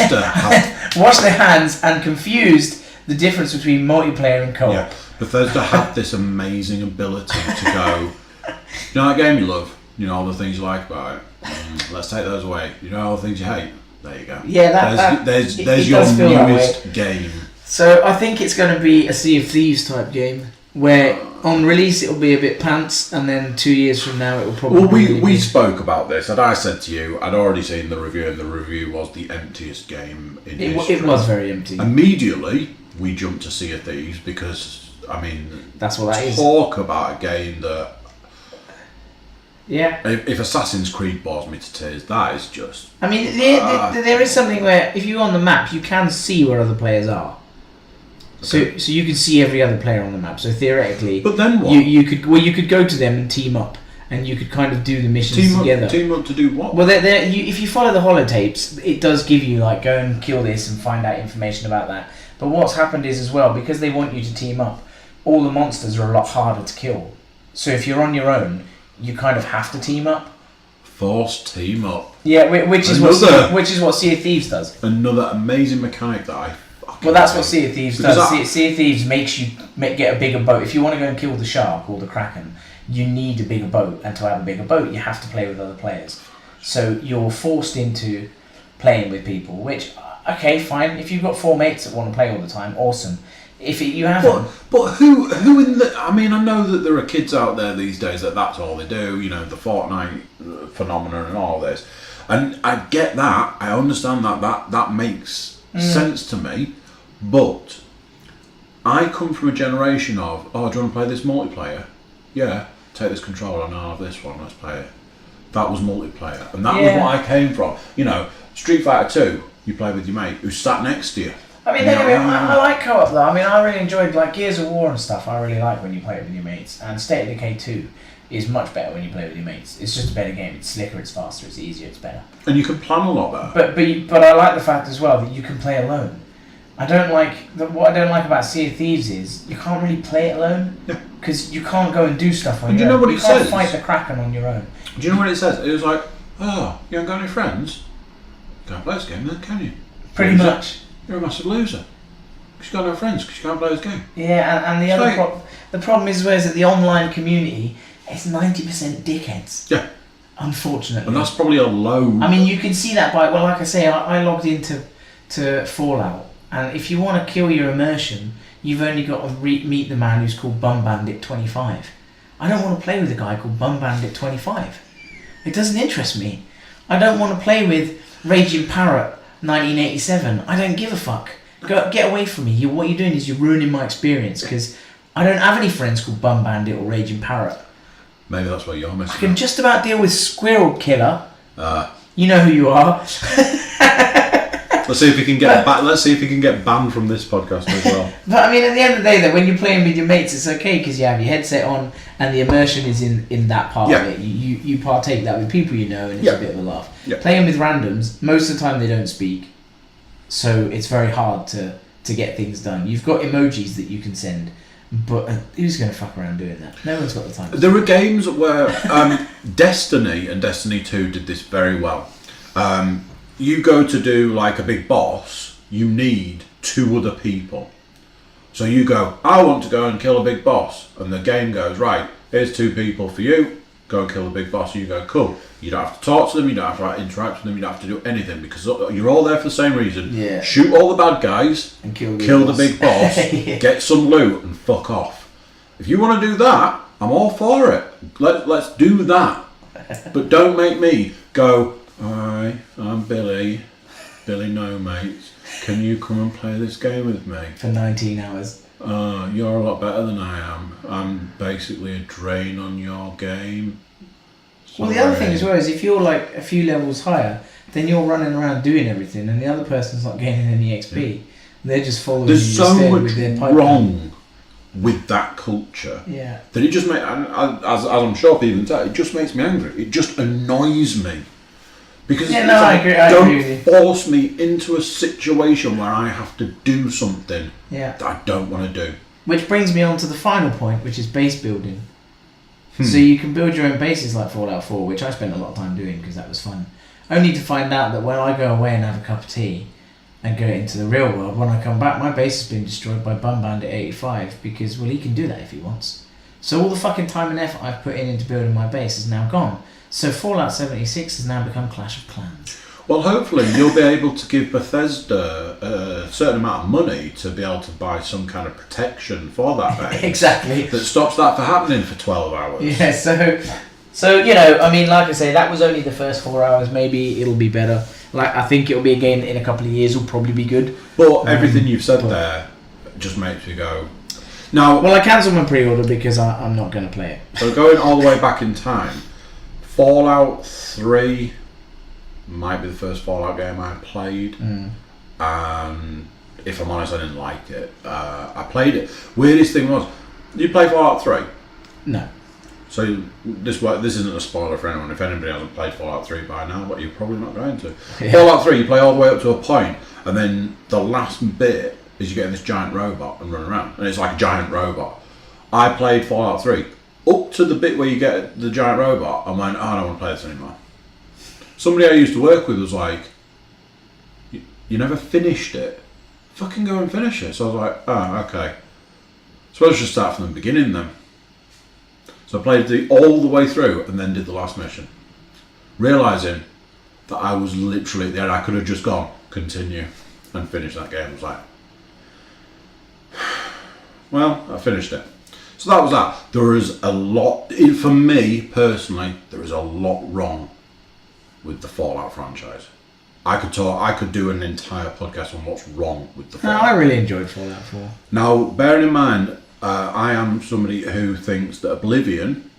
[SPEAKER 2] washed their hands and confused the difference between multiplayer and co-op.
[SPEAKER 1] Yeah. Bethesda had this amazing ability to go, you know that game you love, you know all the things you like about it, let's take those away. You know all the things you hate, there you go.
[SPEAKER 2] Yeah,
[SPEAKER 1] there's
[SPEAKER 2] it
[SPEAKER 1] your
[SPEAKER 2] does feel that
[SPEAKER 1] newest game.
[SPEAKER 2] So I think it's going to be a Sea of Thieves type game, where on release it'll be a bit pants, and then 2 years from now it will probably.
[SPEAKER 1] Well, we spoke about this, and I said to you, I'd already seen the review, and the review was the emptiest game in history.
[SPEAKER 2] It was very empty.
[SPEAKER 1] Immediately, we jumped to Sea of Thieves because, I mean,
[SPEAKER 2] That's what that is.
[SPEAKER 1] talk about a game that.
[SPEAKER 2] Yeah.
[SPEAKER 1] If Assassin's Creed bores me to tears, that is just.
[SPEAKER 2] I mean, there is something where if you go on the map, you can see where other players are. So you can see every other player on the map. So theoretically,
[SPEAKER 1] But then what?
[SPEAKER 2] you could go to them and team up, and you could kind of do the missions together.
[SPEAKER 1] Team up to do what?
[SPEAKER 2] Well, if you follow the holotapes, it does give you like go and kill this and find out information about that. But what's happened is as well, because they want you to team up, all the monsters are a lot harder to kill. So if you're on your own, you kind of have to team up.
[SPEAKER 1] Forced team up.
[SPEAKER 2] Yeah, which is what Sea of Thieves does.
[SPEAKER 1] Another amazing mechanic that I.
[SPEAKER 2] Well, that's what Sea of Thieves
[SPEAKER 1] Because
[SPEAKER 2] does. Sea of Thieves makes you get a bigger boat. If you want to go and kill the shark or the kraken, you need a bigger boat, and to have a bigger boat, you have to play with other players. So you're forced into playing with people. Which, okay, fine. If you've got 4 mates that want to play all the time, awesome. If you haven't,
[SPEAKER 1] but who in the? I mean, I know that there are kids out there these days that's all they do. You know, the Fortnite phenomenon and all this, and I get that. I understand that makes sense to me. But I come from a generation of, oh, do you want to play this multiplayer? Yeah, take this controller and I'll have this one, let's play it. That was multiplayer. And that was what I came from. You know, Street Fighter 2, you play with your mate who's sat next to you.
[SPEAKER 2] I mean, I like co-op though. I mean, I really enjoyed like Gears of War and stuff. I really like when you play it with your mates. And State of Decay 2 is much better when you play with your mates. It's just a better game. It's slicker, it's faster, it's easier, it's better.
[SPEAKER 1] And you can plan a lot better.
[SPEAKER 2] But I like the fact as well that you can play alone. What I don't like about Sea of Thieves is you can't really play it alone because you can't go and do stuff on your own.
[SPEAKER 1] Do you know what
[SPEAKER 2] you
[SPEAKER 1] it
[SPEAKER 2] can't
[SPEAKER 1] says?
[SPEAKER 2] fight the Kraken on your own.
[SPEAKER 1] Do you know what it says? It was like, oh, you haven't got any friends? Can't play this game then, can you?
[SPEAKER 2] Pretty much.
[SPEAKER 1] You're a massive loser. Because you've got no friends because you can't play this game.
[SPEAKER 2] Yeah, and the problem is that the online community is 90% dickheads.
[SPEAKER 1] Yeah.
[SPEAKER 2] Unfortunately.
[SPEAKER 1] And that's probably a low.
[SPEAKER 2] I mean, you can see that by, well, like I say, I logged into Fallout. And if you want to kill your immersion, you've only got to meet the man who's called Bum Bandit 25. I don't want to play with a guy called Bum Bandit 25. It doesn't interest me. I don't want to play with Raging Parrot 1987. I don't give a fuck. Get away from me. What you're doing is you're ruining my experience because I don't have any friends called Bum Bandit or Raging Parrot.
[SPEAKER 1] Maybe that's what you're missing.
[SPEAKER 2] I can just about deal with Squirrel Killer. You know who you are.
[SPEAKER 1] Let's see if we can get Let's see if we can get banned from this podcast as well.
[SPEAKER 2] But I mean, at the end of the day, though, when you're playing with your mates, it's okay because you have your headset on and the immersion is in that part of it. You partake that with people you know, and it's a bit of a laugh.
[SPEAKER 1] Yeah.
[SPEAKER 2] Playing with randoms, most of the time they don't speak, so it's very hard to get things done. You've got emojis that you can send, but who's going to fuck around doing that? No one's got the time.
[SPEAKER 1] There are games where Destiny and Destiny 2 did this very well. You go to do like a big boss, you need 2 other people. So you go, I want to go and kill a big boss. And the game goes, right, here's 2 people for you. Go and kill the big boss. You go, cool. You don't have to talk to them. You don't have to interact with them. You don't have to do anything because you're all there for the same reason.
[SPEAKER 2] Yeah.
[SPEAKER 1] Shoot all the bad guys.
[SPEAKER 2] And kill
[SPEAKER 1] the big boss.
[SPEAKER 2] Yeah.
[SPEAKER 1] Get some loot and fuck off. If you want to do that, I'm all for it. Let's do that. But don't make me go, hi, I'm Billy. Billy No Mates. Can you come and play this game with me?
[SPEAKER 2] For 19 hours.
[SPEAKER 1] You're a lot better than I am. I'm basically a drain on your game.
[SPEAKER 2] Well, the other thing as well is if you're like a few levels higher, then you're running around doing everything, and the other person's not gaining any XP. They're just following you
[SPEAKER 1] There's so
[SPEAKER 2] instead
[SPEAKER 1] much
[SPEAKER 2] with their pipeline.
[SPEAKER 1] wrong with that culture.
[SPEAKER 2] Yeah.
[SPEAKER 1] That it just makes, as I'm sure people can tell, it just makes me angry. It just annoys me. Because
[SPEAKER 2] Yeah,
[SPEAKER 1] it's
[SPEAKER 2] no, I
[SPEAKER 1] like,
[SPEAKER 2] agree- I
[SPEAKER 1] don't
[SPEAKER 2] agree with you.
[SPEAKER 1] force me into a situation where I have to do something
[SPEAKER 2] Yeah.
[SPEAKER 1] that I don't want to do.
[SPEAKER 2] Which brings me on to the final point, which is base building. So you can build your own bases like Fallout 4, which I spent a lot of time doing because that was fun. Only to find out that when I go away and have a cup of tea and go into the real world, when I come back, my base has been destroyed by Bum Bandit 85 because, well, he can do that if he wants. So all the fucking time and effort I've put into building my base is now gone. So Fallout 76 has now become Clash of Clans.
[SPEAKER 1] Well, hopefully you'll be able to give Bethesda a certain amount of money to be able to buy some kind of protection for that base.
[SPEAKER 2] Exactly.
[SPEAKER 1] That stops that from happening for 12 hours.
[SPEAKER 2] Yeah, so you know, I mean, like I say, that was only the first 4 hours. Maybe it'll be better. Like, I think it'll be again in a couple of years. Will probably be good.
[SPEAKER 1] But everything you've said there just makes me go. Now,
[SPEAKER 2] Well, I cancelled my pre-order because I'm not going to play it.
[SPEAKER 1] so going all the way back in time, Fallout 3 might be the first Fallout game I played. And if I'm honest, I didn't like it. I played it. Weirdest thing was, did you play Fallout 3?
[SPEAKER 2] No.
[SPEAKER 1] So this isn't a spoiler for anyone. If anybody hasn't played Fallout 3 by now, but you're probably not going to.
[SPEAKER 2] Yeah.
[SPEAKER 1] Fallout 3, you play all the way up to a point, and then the last bit is you get in this giant robot and run around, and it's like a giant robot. I played Fallout 3 up to the bit where you get the giant robot, and went, oh, I don't want to play this anymore. Somebody I used to work with was like, you never finished it. Fucking go and finish it. So I was like, oh, okay. So let's just start from the beginning then. So I played all the way through and then did the last mission. Realising that I was literally at the end. I could have just gone, continue, and finished that game. I was like, well, I finished it. So that was that. There is a lot, for me personally, there is a lot wrong with the Fallout franchise. I could do an entire podcast on what's wrong with the Fallout.
[SPEAKER 2] No, I really enjoyed Fallout 4.
[SPEAKER 1] Now, bearing in mind, I am somebody who thinks that Oblivion,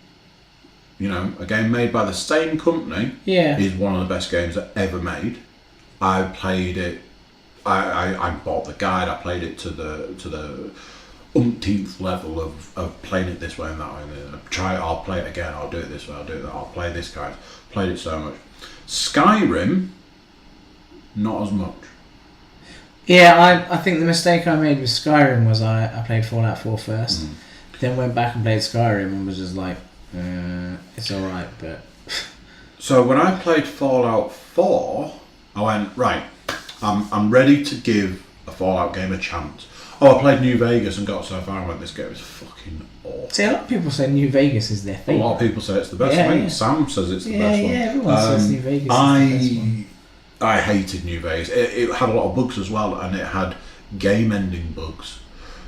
[SPEAKER 1] you know, a game made by the same company,
[SPEAKER 2] Yeah.
[SPEAKER 1] is one of the best games that ever made. I played it. I bought the guide. I played it to the umpteenth level of playing it this way and that way. I'll play it again. I'll do it this way. I'll do it that. I'll play this guide. Played it so much. Skyrim, not as much.
[SPEAKER 2] Yeah, I think the mistake I made with Skyrim was I played Fallout 4 first, then went back and played Skyrim and was just like, it's alright, but...
[SPEAKER 1] So when I played Fallout 4, I went, right, I'm ready to give a Fallout game a chance. Oh, I played New Vegas and got so far and went, this game is fucking awful.
[SPEAKER 2] See, a lot of people say New Vegas is their
[SPEAKER 1] A
[SPEAKER 2] favourite.
[SPEAKER 1] lot of people say it's the best.
[SPEAKER 2] Yeah,
[SPEAKER 1] I think
[SPEAKER 2] yeah.
[SPEAKER 1] Sam says it's the best one.
[SPEAKER 2] Yeah, everyone says New Vegas is the best one.
[SPEAKER 1] I hated New Vegas. It had a lot of bugs as well, and it had game-ending bugs.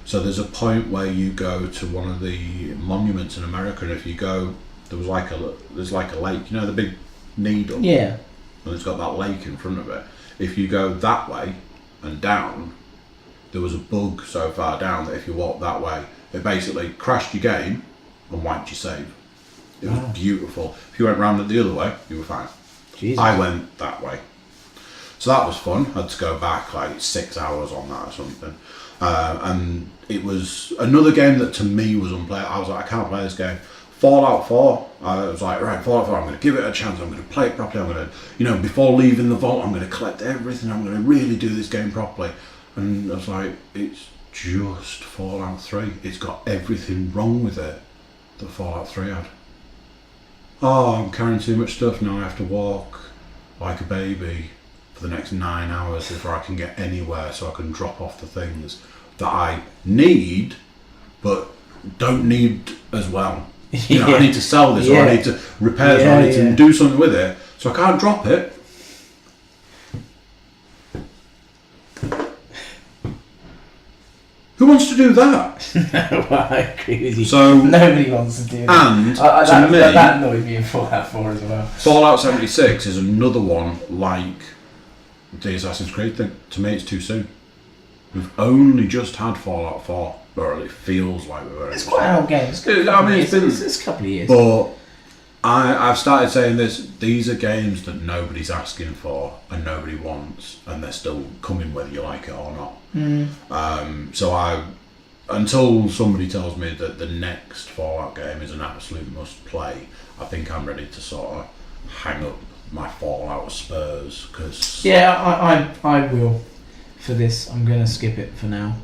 [SPEAKER 1] So there's a point where you go to one of the monuments in America, and if you go, there's like a lake. You know the big needle.
[SPEAKER 2] Yeah.
[SPEAKER 1] And it's got that lake in front of it. If you go that way and down, there was a bug so far down that if you walk that way, it basically crashed your game and wiped your save. It was beautiful. If you went round it the other way, you were fine.
[SPEAKER 2] Jesus.
[SPEAKER 1] I went that way. So that was fun. I had to go back like 6 hours on that or something. And it was another game that to me was unplayable. I was like, I can't play this game. Fallout 4, I was like, right, Fallout 4, I'm going to give it a chance. I'm going to play it properly. I'm going to, before leaving the vault, I'm going to collect everything. I'm going to really do this game properly. And I was like, it's just Fallout 3. It's got everything wrong with it that Fallout 3 had. Oh, I'm carrying too much stuff now. I have to walk like a baby for the next 9 hours before I can get anywhere so I can drop off the things. that I need, but don't need as well. You know, I need to sell this, or I need to repair it, or I need to do something with it, so I can't drop it. Who wants to do that?
[SPEAKER 2] Well, I agree with you.
[SPEAKER 1] So
[SPEAKER 2] nobody wants to do that.
[SPEAKER 1] And
[SPEAKER 2] that annoyed me in Fallout 4 as well.
[SPEAKER 1] Fallout 76 is another one like the Assassin's Creed thing. To me, it's too soon. We've only just had Fallout 4, or it feels like we've already.
[SPEAKER 2] It's quite an old game. It's
[SPEAKER 1] been
[SPEAKER 2] a couple of years.
[SPEAKER 1] But I've started saying this. These are games that nobody's asking for and nobody wants, and they're still coming whether you like it or not. So until somebody tells me that the next Fallout game is an absolute must play, I think I'm ready to sort of hang up my Fallout Spurs. Cause
[SPEAKER 2] I will for this. I'm going to skip it for now.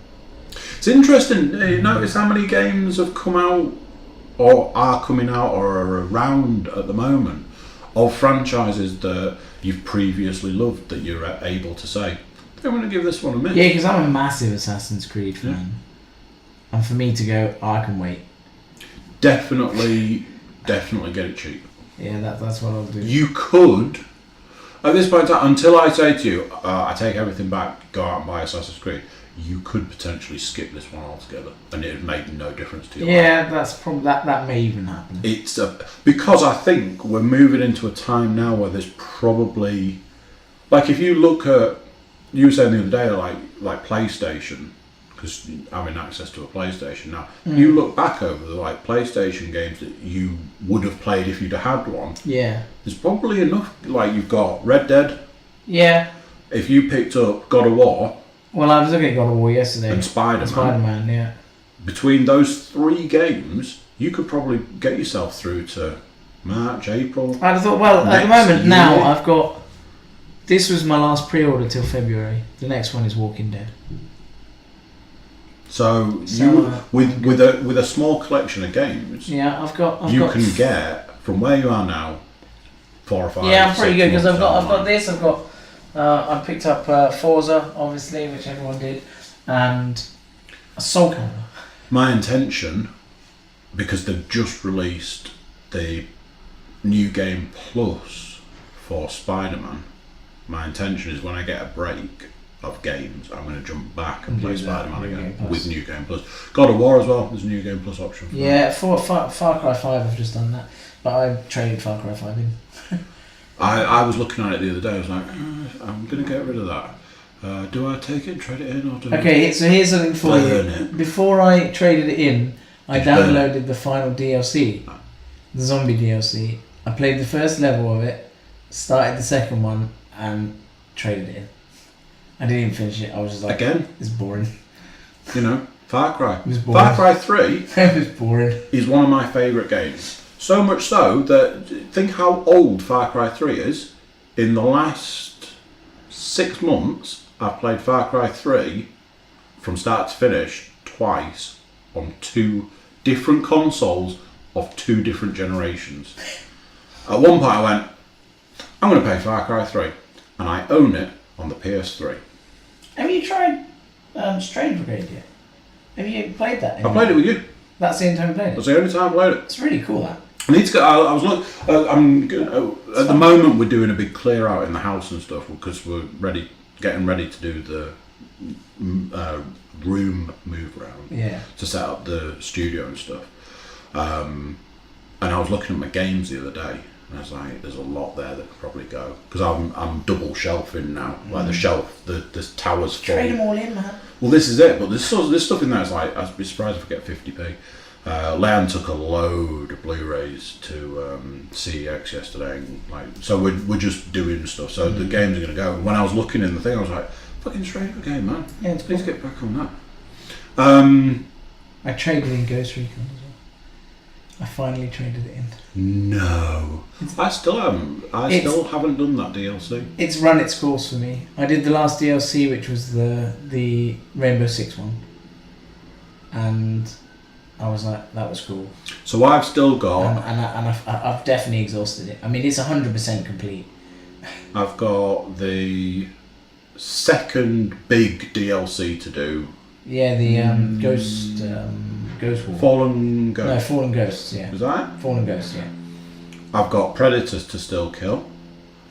[SPEAKER 1] It's interesting. You notice how many games have come out or are coming out or are around at the moment of franchises that you've previously loved that you're able to say, I'm going to give this one a miss.
[SPEAKER 2] Yeah, because I'm a massive Assassin's Creed fan. And for me to go, I can wait.
[SPEAKER 1] Definitely get it cheap.
[SPEAKER 2] Yeah, that's what I'll do.
[SPEAKER 1] You could, at this point in time, until I say to you, I take everything back, go out and buy Assassin's Creed, you could potentially skip this one altogether, and it would make no difference to you.
[SPEAKER 2] Yeah, that's probably that may even happen.
[SPEAKER 1] It's because I think we're moving into a time now where there's probably, like, if you look at, you were saying the other day, like PlayStation, because I'm in access to a PlayStation now. You look back over the PlayStation games that you would have played if you'd have had one.
[SPEAKER 2] Yeah.
[SPEAKER 1] There's probably enough. Like, you've got Red Dead.
[SPEAKER 2] Yeah.
[SPEAKER 1] If you picked up God of War.
[SPEAKER 2] Well, I was looking at God of War yesterday.
[SPEAKER 1] And Spider-Man.
[SPEAKER 2] Spider-Man, yeah.
[SPEAKER 1] Between those three games, you could probably get yourself through to March, April.
[SPEAKER 2] I'd have thought, well, at the moment now, I've got. This was my last pre-order till February. The next one is Walking Dead.
[SPEAKER 1] So you with a small collection of games,
[SPEAKER 2] I've got
[SPEAKER 1] can get from where you are now 4 or 5.
[SPEAKER 2] Yeah, I'm pretty good because I've got this. I've got I picked up Forza, obviously, which everyone did, and a Soul Calibur.
[SPEAKER 1] My intention, because they've just released the new game plus for Spider-Man. My intention is when I get a break of games, I'm going to jump back and play Spider-Man again with New Game Plus. God of War as well, there's a New Game Plus option.
[SPEAKER 2] Yeah, for Far Cry 5 I've just done that, but I traded Far Cry 5 in.
[SPEAKER 1] I was looking at it the other day, I was like, I'm going to get rid of that. Do I take it, trade it in, or do
[SPEAKER 2] Okay, so here's something for you.
[SPEAKER 1] It?
[SPEAKER 2] Before I traded it in, I downloaded the final DLC, the zombie DLC. I played the first level of it, started the second one, and traded it in. I didn't even finish it. I was just like,
[SPEAKER 1] again,
[SPEAKER 2] it's boring.
[SPEAKER 1] You know, Far Cry.
[SPEAKER 2] It was boring.
[SPEAKER 1] Far Cry 3
[SPEAKER 2] It was boring.
[SPEAKER 1] Is one of my favourite games. So much so that, think how old Far Cry 3 is. In the last 6 months, I've played Far Cry 3 from start to finish twice on 2 different consoles of 2 different generations. At one point I went, I'm going to play Far Cry 3, and I own it on the PS3.
[SPEAKER 2] Have you tried Strange Brigade yet? Have you played that?
[SPEAKER 1] I played it with you.
[SPEAKER 2] That's the only time you played it?
[SPEAKER 1] That's the only time I played it.
[SPEAKER 2] It's really cool, that.
[SPEAKER 1] I need to go. I was at the moment we're doing a big clear out in the house and stuff because we're getting ready to do the room move around.
[SPEAKER 2] Yeah.
[SPEAKER 1] To set up the studio and stuff. And I was looking at my games the other day, and I was like, "There's a lot there that could probably go." Because I'm double shelving now. Like the shelf, the tower's full.
[SPEAKER 2] Trade them all in, man.
[SPEAKER 1] Well, this is it. But there's stuff in there. It's like I'd be surprised if I get 50p. Leanne took a load of Blu-rays to CEX yesterday, and so we're just doing stuff. So the games are going to go. When I was looking in the thing, I was like, "Fucking straight game, man!
[SPEAKER 2] Yeah, it's
[SPEAKER 1] please
[SPEAKER 2] cool.
[SPEAKER 1] get back on that."
[SPEAKER 2] I traded in Ghost Recon as well. I finally traded it in.
[SPEAKER 1] No, I still haven't. Still haven't done that DLC.
[SPEAKER 2] It's run its course for me. I did the last DLC, which was the Rainbow Six one, and I was like, that was cool.
[SPEAKER 1] So I've still got,
[SPEAKER 2] and I've definitely exhausted it. I mean, it's 100% complete.
[SPEAKER 1] I've got the second big DLC to do
[SPEAKER 2] Yeah, the Ghost War.
[SPEAKER 1] Fallen Ghost.
[SPEAKER 2] No, Fallen Ghosts. Yeah.
[SPEAKER 1] Was that?
[SPEAKER 2] Fallen Ghosts. Yeah.
[SPEAKER 1] I've got Predators to still kill.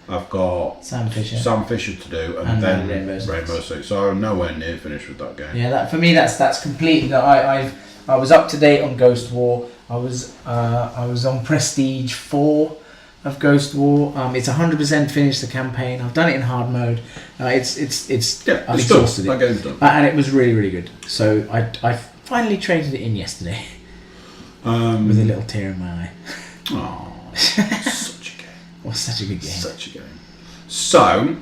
[SPEAKER 1] I've got
[SPEAKER 2] Sam Fisher
[SPEAKER 1] to do, and then Rainbow Six. So I'm nowhere near finished with that game.
[SPEAKER 2] Yeah, that for me that's complete. I was up to date on Ghost War. I was on Prestige 4 of Ghost War. It's 100% finished the campaign. I've done it in hard mode. I've exhausted it.
[SPEAKER 1] That game's done.
[SPEAKER 2] And it was really, really good. So I finally traded it in yesterday with a little tear in my eye.
[SPEAKER 1] Oh, such a game.
[SPEAKER 2] Well, such a good game.
[SPEAKER 1] Such a game. So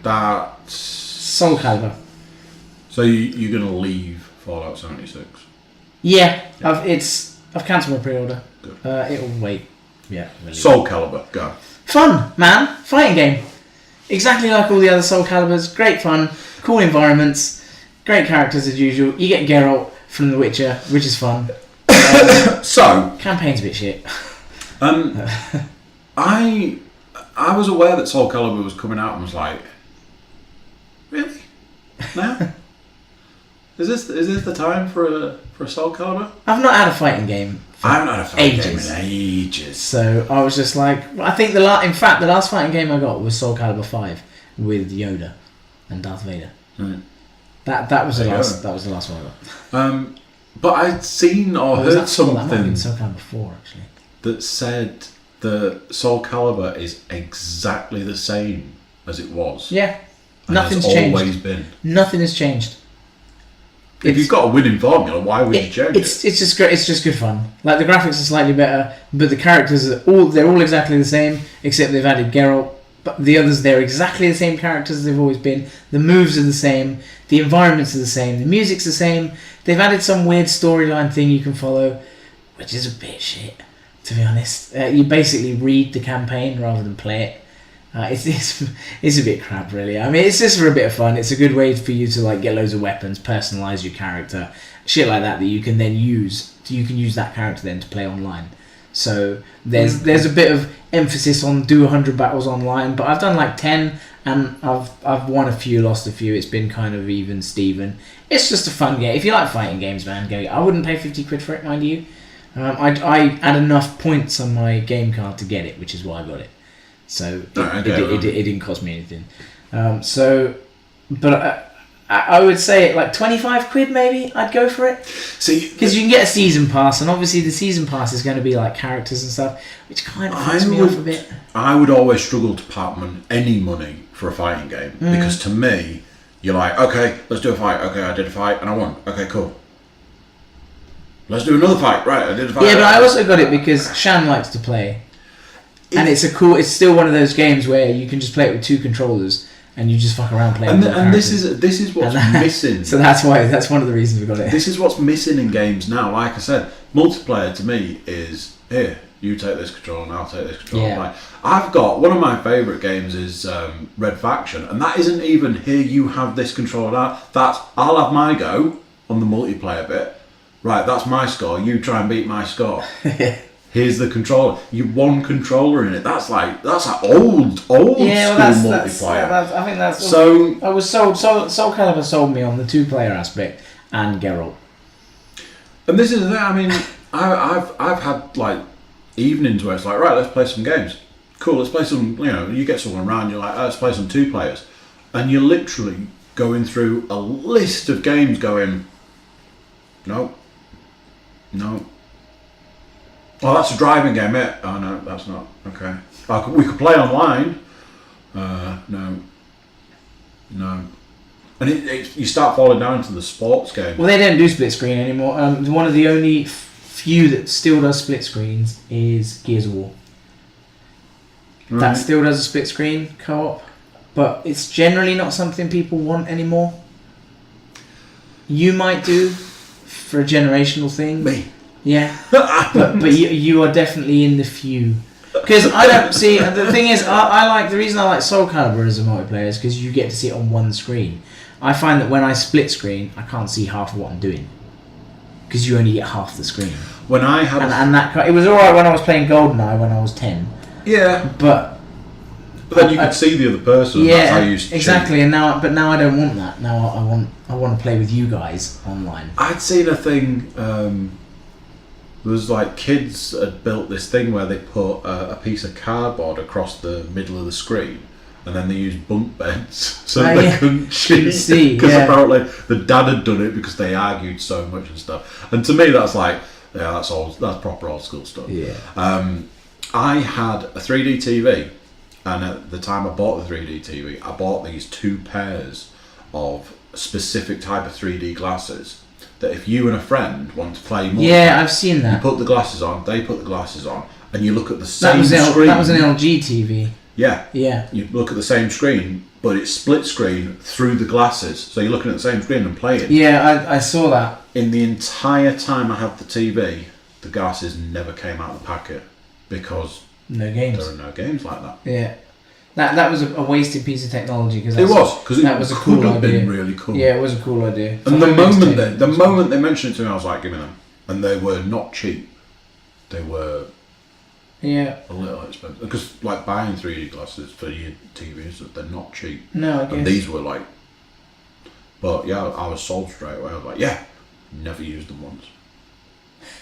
[SPEAKER 1] that's
[SPEAKER 2] Soul Calibur.
[SPEAKER 1] So you're gonna leave Fallout 76?
[SPEAKER 2] Yeah. I've cancelled my pre-order.
[SPEAKER 1] Good.
[SPEAKER 2] It'll wait. Yeah. Really.
[SPEAKER 1] Soul Calibur, go.
[SPEAKER 2] Fun, man. Fighting game. Exactly like all the other Soul Caliburs. Great fun. Cool environments. Great characters as usual. You get Geralt from The Witcher, which is fun.
[SPEAKER 1] So
[SPEAKER 2] campaign's a bit shit.
[SPEAKER 1] I was aware that Soul Calibur was coming out and was like, really? Now? Is this the time for a Soul Calibur?
[SPEAKER 2] I've not had a fighting game.
[SPEAKER 1] I haven't had a fighting game in ages.
[SPEAKER 2] So I was just like, I think the last fighting game I got was Soul Calibur 5 with Yoda and Darth Vader.
[SPEAKER 1] Right.
[SPEAKER 2] That was the last one I got.
[SPEAKER 1] But I'd seen or heard something
[SPEAKER 2] that might have been Soul Calibur 4 actually.
[SPEAKER 1] That said the Soul Calibur is exactly the same as it was.
[SPEAKER 2] Yeah.
[SPEAKER 1] And
[SPEAKER 2] Nothing's
[SPEAKER 1] it's
[SPEAKER 2] changed.
[SPEAKER 1] Always been.
[SPEAKER 2] Nothing has changed.
[SPEAKER 1] If you've got a winning formula, why would you change it?
[SPEAKER 2] It's just great. It's just good fun. Like the graphics are slightly better, but the characters are all exactly the same, except they've added Geralt. But the others, they're exactly the same characters as they've always been. The moves are the same. The environments are the same. The music's the same. They've added some weird storyline thing you can follow, which is a bit shit, to be honest. You basically read the campaign rather than play it. It's a bit crap, really. I mean, it's just for a bit of fun. It's a good way for you to like get loads of weapons, personalise your character, shit like that you can then use. You can use that character then to play online. So there's a bit of emphasis on do 100 battles online, but I've done like 10 and I've won a few, lost a few. It's been kind of even Steven. It's just a fun game. If you like fighting games, man, go. I wouldn't pay 50 quid for it, mind you. I had enough points on my game card to get it, which is why I got it. So it didn't cost me anything. But I would say like 25 quid maybe I'd go for it. Because you can get a season pass, and obviously the season pass is going to be like characters and stuff, which kind of puts me off a bit.
[SPEAKER 1] I would always struggle to part any money for a fighting game because to me, you're like, okay, let's do a fight. Okay, I did a fight and I won. Okay, cool. Let's do another fight. Right, I did a fight.
[SPEAKER 2] Yeah, but I also got it because Shan likes to play. And it's still one of those games where you can just play it with two controllers and you just fuck around playing.
[SPEAKER 1] And this is what's missing.
[SPEAKER 2] So that's one of the reasons we got it.
[SPEAKER 1] This is what's missing in games now. Like I said, multiplayer to me is here. You take this controller and I'll take this controller.
[SPEAKER 2] Yeah.
[SPEAKER 1] Like, I've got one of my favourite games is Red Faction, and that isn't even here. You have this controller. That's I'll have my go on the multiplayer bit. Right, that's my score. You try and beat my score. Here's the controller. You one controller in it. That's like old school multiplayer.
[SPEAKER 2] I think that's. So I was sold. Soul Calibur sold me on the two-player aspect and Geralt.
[SPEAKER 1] And this is the thing. I mean, I've had like evenings where it's like, right, let's play some games. Cool, let's play some. You get someone around. You're like, let's play some two players, and you're literally going through a list of games, going, no. Oh, that's a driving game, yeah. Oh, no, that's not. Okay. We could play online. No. And you start falling down into the sports game.
[SPEAKER 2] Well, they don't do split screen anymore. One of the only few that still does split screens is Gears of War. Right. That still does a split screen co-op. But it's generally not something people want anymore. You might do for a generational thing.
[SPEAKER 1] Me.
[SPEAKER 2] Yeah, but you are definitely in the few. Because I don't see. The thing is, the reason I like Soul Calibur as a multiplayer is because you get to see it on one screen. I find that when I split screen, I can't see half of what I'm doing because you only get half the screen.
[SPEAKER 1] When I had
[SPEAKER 2] it was alright when I was playing GoldenEye when I was 10.
[SPEAKER 1] Yeah,
[SPEAKER 2] but
[SPEAKER 1] But then you could see the other person.
[SPEAKER 2] Yeah,
[SPEAKER 1] that's how you used to
[SPEAKER 2] exactly.
[SPEAKER 1] cheat.
[SPEAKER 2] And now I don't want that. Now I want to play with you guys online.
[SPEAKER 1] I'd seen a thing. There was like kids had built this thing where they put a piece of cardboard across the middle of the screen, and then they used bunk beds so they couldn't cheat. Because apparently the dad had done it because they argued so much and stuff. And to me, that's like, yeah, that's proper old school stuff.
[SPEAKER 2] Yeah.
[SPEAKER 1] I had a 3D TV, and at the time I bought the 3D TV, I bought these 2 pairs of specific type of 3D glasses. That if you and a friend want to play more,
[SPEAKER 2] I've seen that.
[SPEAKER 1] You put the glasses on, they put the glasses on, and you look at the same screen.
[SPEAKER 2] That was an LG TV.
[SPEAKER 1] Yeah.
[SPEAKER 2] Yeah.
[SPEAKER 1] You look at the same screen, but it's split screen through the glasses, so you're looking at the same screen and playing.
[SPEAKER 2] Yeah, I saw that.
[SPEAKER 1] In the entire time I had the TV, the glasses never came out of the packet because
[SPEAKER 2] no games.
[SPEAKER 1] There are no games like that.
[SPEAKER 2] Yeah. That was a wasted piece of technology because
[SPEAKER 1] that was a cool idea. Been really cool.
[SPEAKER 2] Yeah, it was a cool idea.
[SPEAKER 1] And the moment they mentioned it to me, I was like, "Give me them." And they were not cheap. They were a little expensive because, like, buying 3D glasses for your TVs, they're not cheap.
[SPEAKER 2] No, I guess.
[SPEAKER 1] And these were like, but yeah, I was sold straight away. I was like, yeah, never used them once.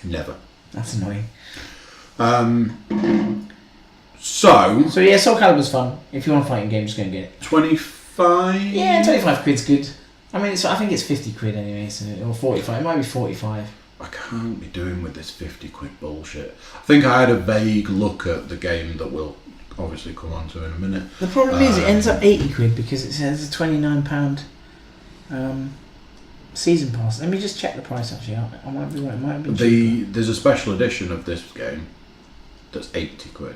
[SPEAKER 1] Never.
[SPEAKER 2] That's annoying.
[SPEAKER 1] So
[SPEAKER 2] yeah, Soul Calibur's fun. If you want a fighting game, just go and get it.
[SPEAKER 1] 25.
[SPEAKER 2] Yeah, 25 quid's good. I mean, I think it's 50 quid anyway, or 45. It might be 45.
[SPEAKER 1] I can't be doing with this 50 quid bullshit. I think I had a vague look at the game that we'll obviously come on to in a minute.
[SPEAKER 2] The problem is it ends up 80 quid because it says a £29 season pass. Let me just check the price actually. I might be right. It might be
[SPEAKER 1] There's a special edition of this game that's 80 quid.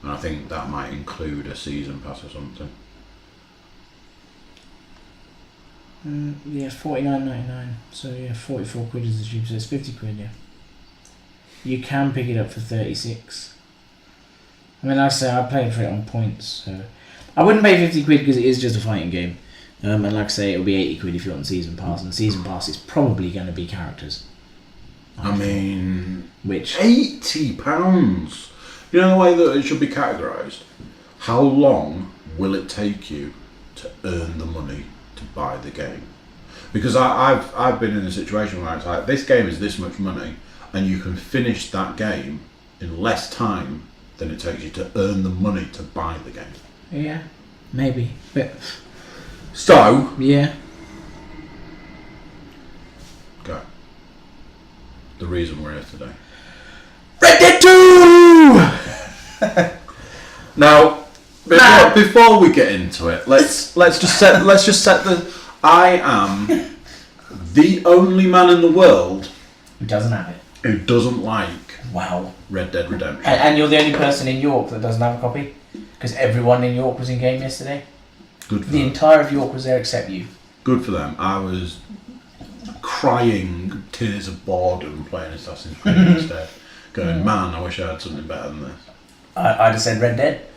[SPEAKER 1] And I think that might include a season pass or something.
[SPEAKER 2] Yeah, $49.99. So yeah, 44 quid is the cheap. So it's 50 quid. Yeah. You can pick it up for 36. I mean, like I say, I played for it on points. So I wouldn't pay 50 quid because it is just a fighting game. And like I say, it'll be 80 quid if you want season pass. And season pass is probably going to be characters.
[SPEAKER 1] I mean,
[SPEAKER 2] which
[SPEAKER 1] £80. You know the way that it should be categorised? How long will it take you to earn the money to buy the game? Because I've been in a situation where it's like, this game is this much money and you can finish that game in less time than it takes you to earn the money to buy the game.
[SPEAKER 2] Yeah, maybe. But
[SPEAKER 1] so
[SPEAKER 2] yeah.
[SPEAKER 1] Go. The reason we're here today.
[SPEAKER 2] Red Dead 2!
[SPEAKER 1] Now, before we get into it, let's just set the. I am the only man in the world
[SPEAKER 2] who doesn't have it.
[SPEAKER 1] Who doesn't like
[SPEAKER 2] Red
[SPEAKER 1] Dead Redemption.
[SPEAKER 2] And you're the only person in York that doesn't have a copy? Because everyone in York was in game yesterday.
[SPEAKER 1] Good for
[SPEAKER 2] the
[SPEAKER 1] them.
[SPEAKER 2] entire of York was there except you.
[SPEAKER 1] Good for them. I was crying tears of boredom playing Assassin's Creed instead. Going, man, I wish I had something better than this.
[SPEAKER 2] I'd have said Red Dead.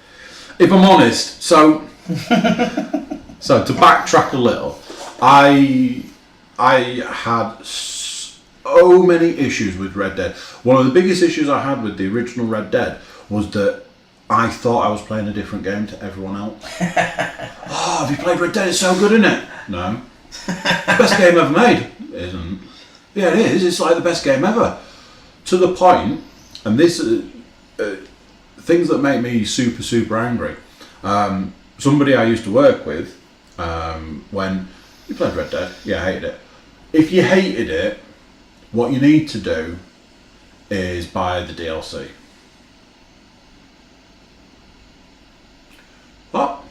[SPEAKER 1] If I'm honest, so to backtrack a little, I had so many issues with Red Dead. One of the biggest issues I had with the original Red Dead was that I thought I was playing a different game to everyone else. Oh, have you played Red Dead? It's so good, isn't it? No. Best game ever made. It isn't. Yeah, it is. It's like the best game ever. To the point, and this things that make me super, super angry. Somebody I used to work with, when you played Red Dead, yeah, I hated it. If you hated it, what you need to do is buy the DLC. What?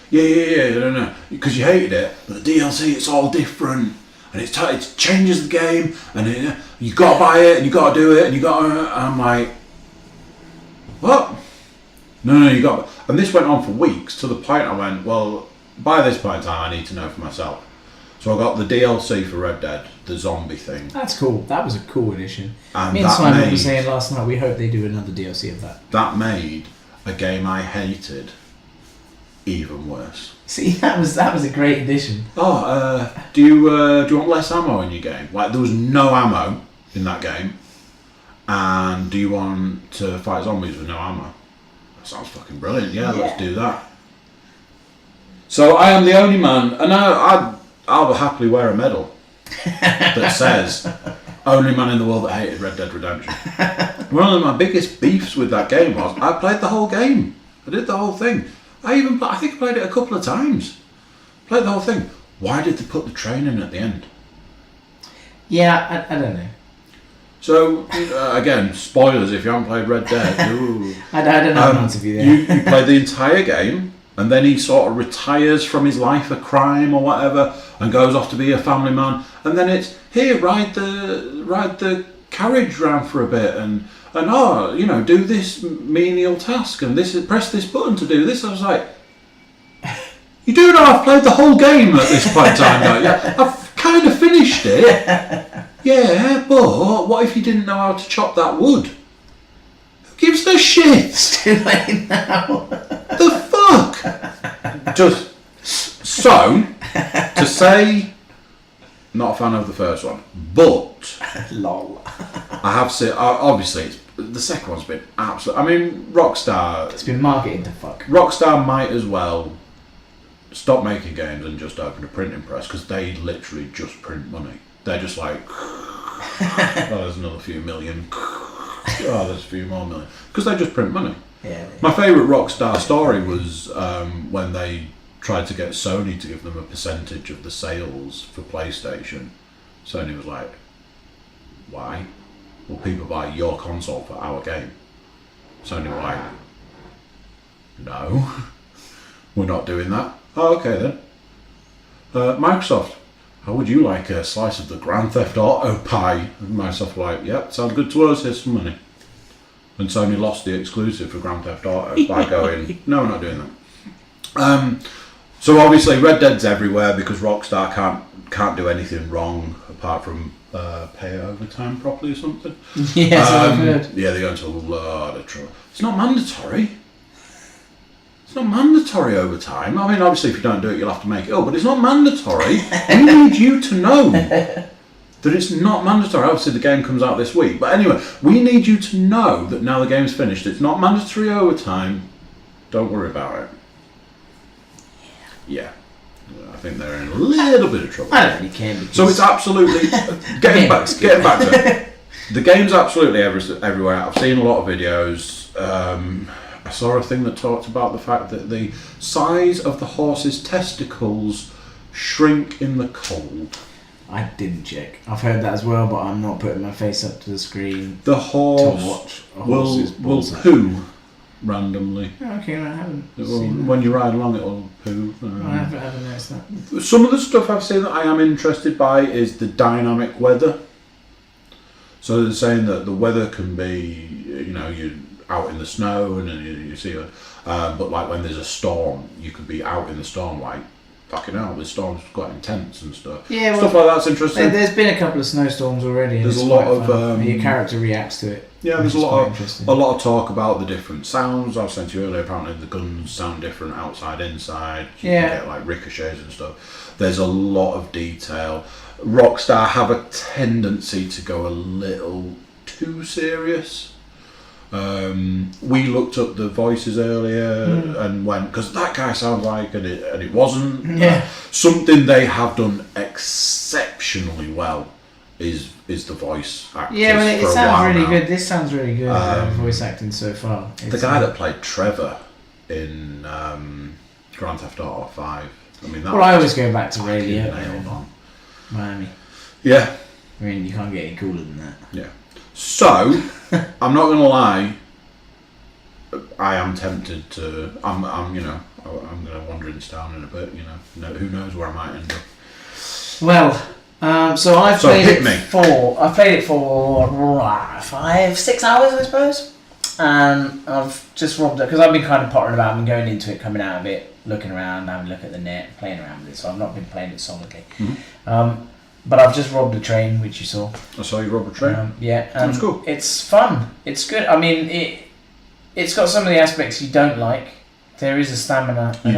[SPEAKER 1] Yeah, I don't know. Because you hated it, but the DLC, it's all different. And it changes the game, and you got to buy it, and you got to do it, and you got to... And I'm like, what? No, you got... And this went on for weeks, to the point I went, well, by this point in time, I need to know for myself. So I got the DLC for Red Dead, the zombie thing.
[SPEAKER 2] That's cool. That was a cool addition.
[SPEAKER 1] And
[SPEAKER 2] me and Simon were saying last night, we hope they do another DLC of that.
[SPEAKER 1] That made a game I hated even worse.
[SPEAKER 2] See, that was a great addition.
[SPEAKER 1] Do you want less ammo in your game? Like, there was no ammo in that game. And do you want to fight zombies with no ammo? Sounds fucking brilliant. Yeah, let's do that. So I am the only man, and I'll happily wear a medal that says only man in the world that hated Red Dead Redemption. One of my biggest beefs with that game was I played the whole game. I did the whole thing. I think I played it a couple of times. Played the whole thing. Why did they put the train in at the end?
[SPEAKER 2] Yeah, I don't know.
[SPEAKER 1] So, again, spoilers if you haven't played Red Dead. Ooh.
[SPEAKER 2] I don't know an answer for you there.
[SPEAKER 1] You play the entire game, and then he sort of retires from his life of crime or whatever, and goes off to be a family man. And then it's, here, ride the carriage round for a bit, and do this menial task, and press this button to do this. I was like, you do know I've played the whole game at this point in time, don't you? I've kind of finished it. Yeah, but what if you didn't know how to chop that wood? Who gives a shit?
[SPEAKER 2] It's too late now.
[SPEAKER 1] The fuck? Just so to say, not a fan of the first one, but
[SPEAKER 2] lol.
[SPEAKER 1] I have seen. Obviously, the second one's been absolute. I mean, Rockstar.
[SPEAKER 2] It's been marketed to fuck.
[SPEAKER 1] Rockstar might as well stop making games and just open a printing press, because they literally just print money. They're just like, oh, there's another few million. Oh, there's a few more million. Because they just print money.
[SPEAKER 2] Yeah.
[SPEAKER 1] My favourite Rockstar story was when they tried to get Sony to give them a percentage of the sales for PlayStation. Sony was like, why? Will people buy your console for our game? Sony were like, no, we're not doing that. Oh, okay then. Microsoft, how would you like a slice of the Grand Theft Auto pie? And Microsoft were like, yep, sounds good to us, here's some money. And Sony lost the exclusive for Grand Theft Auto by going, no, we're not doing that. So obviously Red Dead's everywhere because Rockstar can't do anything wrong apart from pay overtime properly or something.
[SPEAKER 2] Yeah, so I've heard.
[SPEAKER 1] Yeah, they go into a lot of trouble. It's not mandatory. It's not mandatory overtime. I mean, obviously, if you don't do it, you'll have to make it up, but it's not mandatory. We need you to know that it's not mandatory. Obviously, the game comes out this week. But anyway, we need you to know that now the game's finished, it's not mandatory overtime. Don't worry about it. Yeah. I think they're in a little bit of trouble.
[SPEAKER 2] I don't really care.
[SPEAKER 1] So it's absolutely... getting back to it. The game's absolutely everywhere. I've seen a lot of videos. I saw a thing that talked about the fact that the size of the horse's testicles shrink in the cold.
[SPEAKER 2] I didn't check. I've heard that as well, but I'm not putting my face up to the screen.
[SPEAKER 1] The horse
[SPEAKER 2] to watch a
[SPEAKER 1] will poo randomly.
[SPEAKER 2] Okay, I haven't seen that.
[SPEAKER 1] When you ride along, it'll poo.
[SPEAKER 2] I haven't noticed that.
[SPEAKER 1] Some of the stuff I've seen that I am interested by is the dynamic weather. So they're saying that the weather can be, you're out in the snow and you see it, but like when there's a storm, you could be out in the storm like, fucking hell, this storm's quite intense and stuff.
[SPEAKER 2] Yeah,
[SPEAKER 1] stuff like that's interesting.
[SPEAKER 2] There's been a couple of snowstorms already. And
[SPEAKER 1] there's a lot of
[SPEAKER 2] your character reacts to it.
[SPEAKER 1] Yeah, there's a lot of talk about the different sounds. I was saying to you earlier, apparently the guns sound different outside, inside. You can get like ricochets and stuff. There's a lot of detail. Rockstar have a tendency to go a little too serious. We looked up the voices earlier and went, because that guy sounds like, and it wasn't.
[SPEAKER 2] Yeah.
[SPEAKER 1] Something they have done exceptionally well is the voice actors.
[SPEAKER 2] Yeah, well, it sounds really
[SPEAKER 1] now.
[SPEAKER 2] good. This sounds really good. Voice acting so far.
[SPEAKER 1] The guy that played Trevor in Grand Theft Auto 5. I mean, that
[SPEAKER 2] I always go back to Ray
[SPEAKER 1] nailed on.
[SPEAKER 2] Miami.
[SPEAKER 1] Yeah.
[SPEAKER 2] I mean, you can't get any cooler than that.
[SPEAKER 1] Yeah. So, I'm not going to lie, I am tempted to, I'm going to wander into town in a bit, who knows where I might end up.
[SPEAKER 2] Well, so I've played
[SPEAKER 1] it
[SPEAKER 2] for 5-6 hours, I suppose, and I've just robbed it, because I've been kind of pottering about, I've been going into it, coming out of it, looking around, having a look at the net, playing around with it, so I've not been playing it solidly. Mm-hmm. But I've just robbed a train, which you saw.
[SPEAKER 1] I saw you rob a train.
[SPEAKER 2] Yeah,
[SPEAKER 1] that's cool.
[SPEAKER 2] It's fun. It's good. I mean, it's got some of the aspects you don't like. There is a stamina and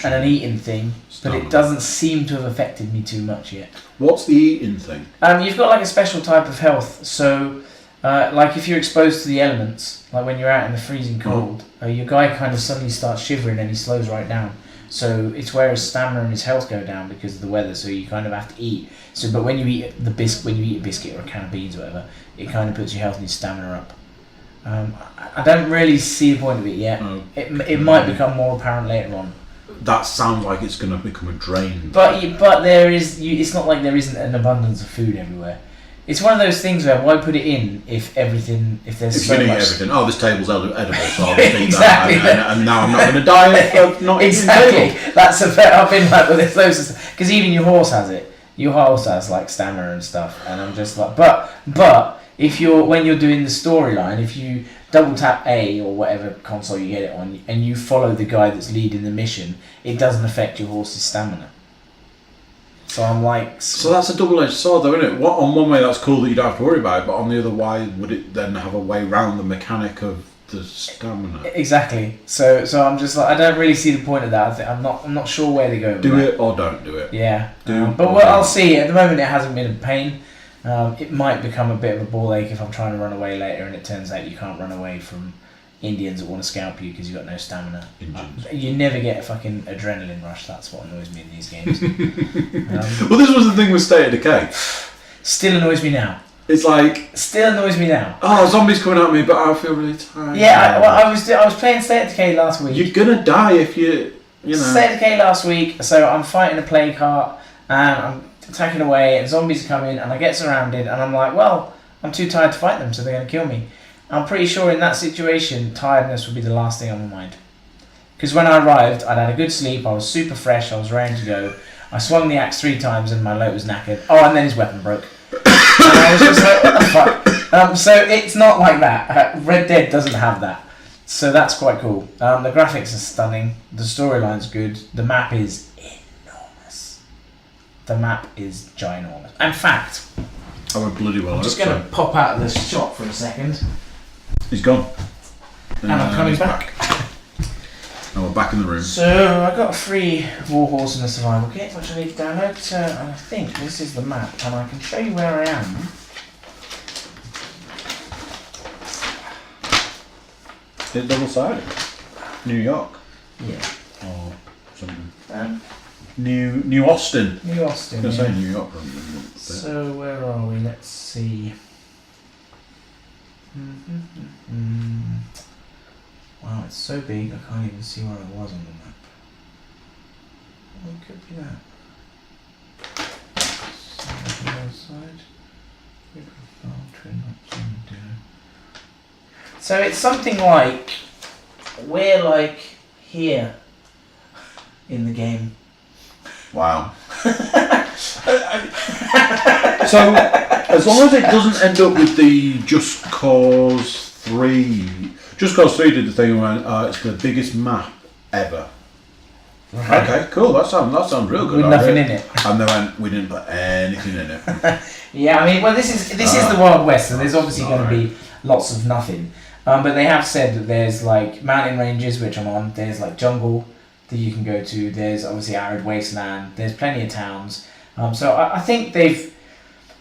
[SPEAKER 2] an eating thing, but it doesn't seem to have affected me too much yet.
[SPEAKER 1] What's the eating thing?
[SPEAKER 2] You've got like a special type of health. So Like if you're exposed to the elements, like when you're out in the freezing cold, your guy kind of suddenly starts shivering and he slows right down. So it's where his stamina and his health go down because of the weather. So you kind of have to eat. So, but when you eat a biscuit or a can of beans or whatever, it kind of puts your health and your stamina up. I don't really see the point of it yet. It might become more apparent later on.
[SPEAKER 1] That sounds like it's going to become a drain.
[SPEAKER 2] But there is. It's not like there isn't an abundance of food everywhere. It's one of those things where why put it in if there's
[SPEAKER 1] if
[SPEAKER 2] so
[SPEAKER 1] you're going to
[SPEAKER 2] much.
[SPEAKER 1] eat everything. Oh, this table's edible, so I'll just eat
[SPEAKER 2] Exactly.
[SPEAKER 1] that. And now I'm not going to die for not
[SPEAKER 2] Exactly.
[SPEAKER 1] eating table.
[SPEAKER 2] That's a bit. I've been like, well, there's loads of stuff. Because even your horse has it. Your horse has like stamina and stuff, and I'm just like, but when you're doing the storyline, if you double tap A or whatever console you get it on, and you follow the guy that's leading the mission, it doesn't affect your horse's stamina. So I'm like...
[SPEAKER 1] So that's a double-edged sword though, isn't it? On one way that's cool that you don't have to worry about it, but on the other, why would it then have a way round the mechanic of the stamina?
[SPEAKER 2] Exactly. So I'm just like, I don't really see the point of that. I'm not sure where they're going with
[SPEAKER 1] Do
[SPEAKER 2] that.
[SPEAKER 1] it or don't do it.
[SPEAKER 2] Yeah.
[SPEAKER 1] But
[SPEAKER 2] I'll see. At the moment it hasn't been a pain. It might become a bit of a ball ache if I'm trying to run away later and it turns out you can't run away from Indians that want to scalp you because you've got no stamina. You never get a fucking adrenaline rush. That's what annoys me in these games.
[SPEAKER 1] Well, this was the thing with State of Decay.
[SPEAKER 2] Still annoys me now.
[SPEAKER 1] It's like...
[SPEAKER 2] Still annoys me now.
[SPEAKER 1] Oh, zombies coming at me, but I feel really tired.
[SPEAKER 2] Yeah, I was playing State of Decay last week.
[SPEAKER 1] You're going to die if you know...
[SPEAKER 2] State of Decay last week, so I'm fighting a plague heart and I'm attacking away and zombies are coming and I get surrounded and I'm like, well, I'm too tired to fight them, so they're going to kill me. I'm pretty sure in that situation, tiredness would be the last thing on my mind. Because when I arrived, I'd had a good sleep, I was super fresh, I was ready to go. I swung the axe 3 times and my load was knackered. Oh, and then his weapon broke. And I was just like, what the fuck? So it's not like that. Red Dead doesn't have that. So that's quite cool. The graphics are stunning. The storyline's good. The map is enormous. The map is ginormous. In fact,
[SPEAKER 1] I went bloody well.
[SPEAKER 2] I'm just going to pop out of the shop for a second.
[SPEAKER 1] He's gone.
[SPEAKER 2] And I'm coming back.
[SPEAKER 1] And we're back in the room.
[SPEAKER 2] So I got a free Warhorse and a survival kit, which I need to download. And I think this is the map, and I can show you where I am.
[SPEAKER 1] It's double-sided. New York.
[SPEAKER 2] Yeah.
[SPEAKER 1] Or something.
[SPEAKER 2] New
[SPEAKER 1] Austin.
[SPEAKER 2] New Austin.
[SPEAKER 1] I was
[SPEAKER 2] Yeah.
[SPEAKER 1] going to say New York.
[SPEAKER 2] So where are we? Let's see. Wow, it's so big I can't even see where I was on the map. Well, it could be that. So it's something like we're like here in the game.
[SPEAKER 1] Wow. So, as long as it doesn't end up with the Just Cause 3... Just Cause 3 did the thing where it's the biggest map ever. Right. Okay, cool. That sounds real good.
[SPEAKER 2] With nothing in it.
[SPEAKER 1] And they went, we didn't put anything in it.
[SPEAKER 2] Yeah, I mean, well, this is the Wild West, so there's obviously going to be lots of nothing. But they have said that there's like mountain ranges, which I'm on. There's like jungle that you can go to. There's obviously arid wasteland. There's plenty of towns. So I think they've...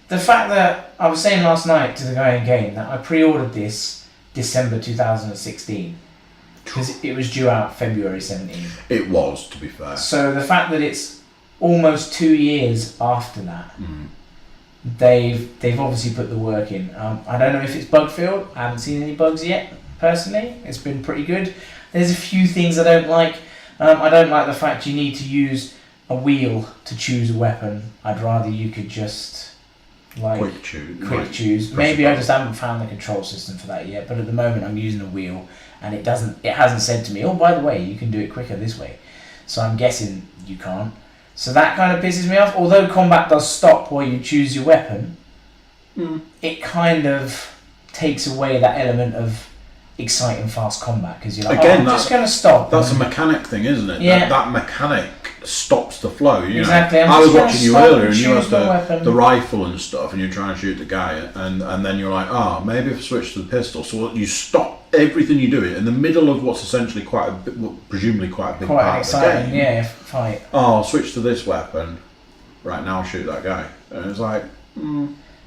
[SPEAKER 2] The fact that I was saying last night to the guy in game that I pre-ordered this December 2016 because it was due out February 17.
[SPEAKER 1] It was, to be fair.
[SPEAKER 2] So the fact that it's almost 2 years after that, they've obviously put the work in. I don't know if it's bug filled. I haven't seen any bugs yet. Personally, it's been pretty good. There's a few things I don't like. I don't like the fact you need to use a wheel to choose a weapon. I'd rather you could just like
[SPEAKER 1] quick choose.
[SPEAKER 2] Maybe I just haven't found the control system for that yet. But at the moment, I'm using a wheel, and it hasn't said to me, oh, by the way, you can do it quicker this way. So I'm guessing you can't. So that kind of pisses me off. Although combat does stop while you choose your weapon, it kind of takes away that element of exciting fast combat because you're like,
[SPEAKER 1] again,
[SPEAKER 2] I'm just going to stop.
[SPEAKER 1] That's a mechanic thing, isn't it?
[SPEAKER 2] Yeah.
[SPEAKER 1] That mechanic stops the flow. You
[SPEAKER 2] Exactly.
[SPEAKER 1] know? I was watching you earlier, and you
[SPEAKER 2] choose
[SPEAKER 1] had the rifle and stuff, and you're trying to shoot the guy, and then you're like, maybe if I switch to the pistol. So you stop everything you do in the middle of what's essentially presumably quite a big part of the game.
[SPEAKER 2] Yeah, fight.
[SPEAKER 1] Oh, I'll switch to this weapon. Right, now I'll shoot that guy. And it's like,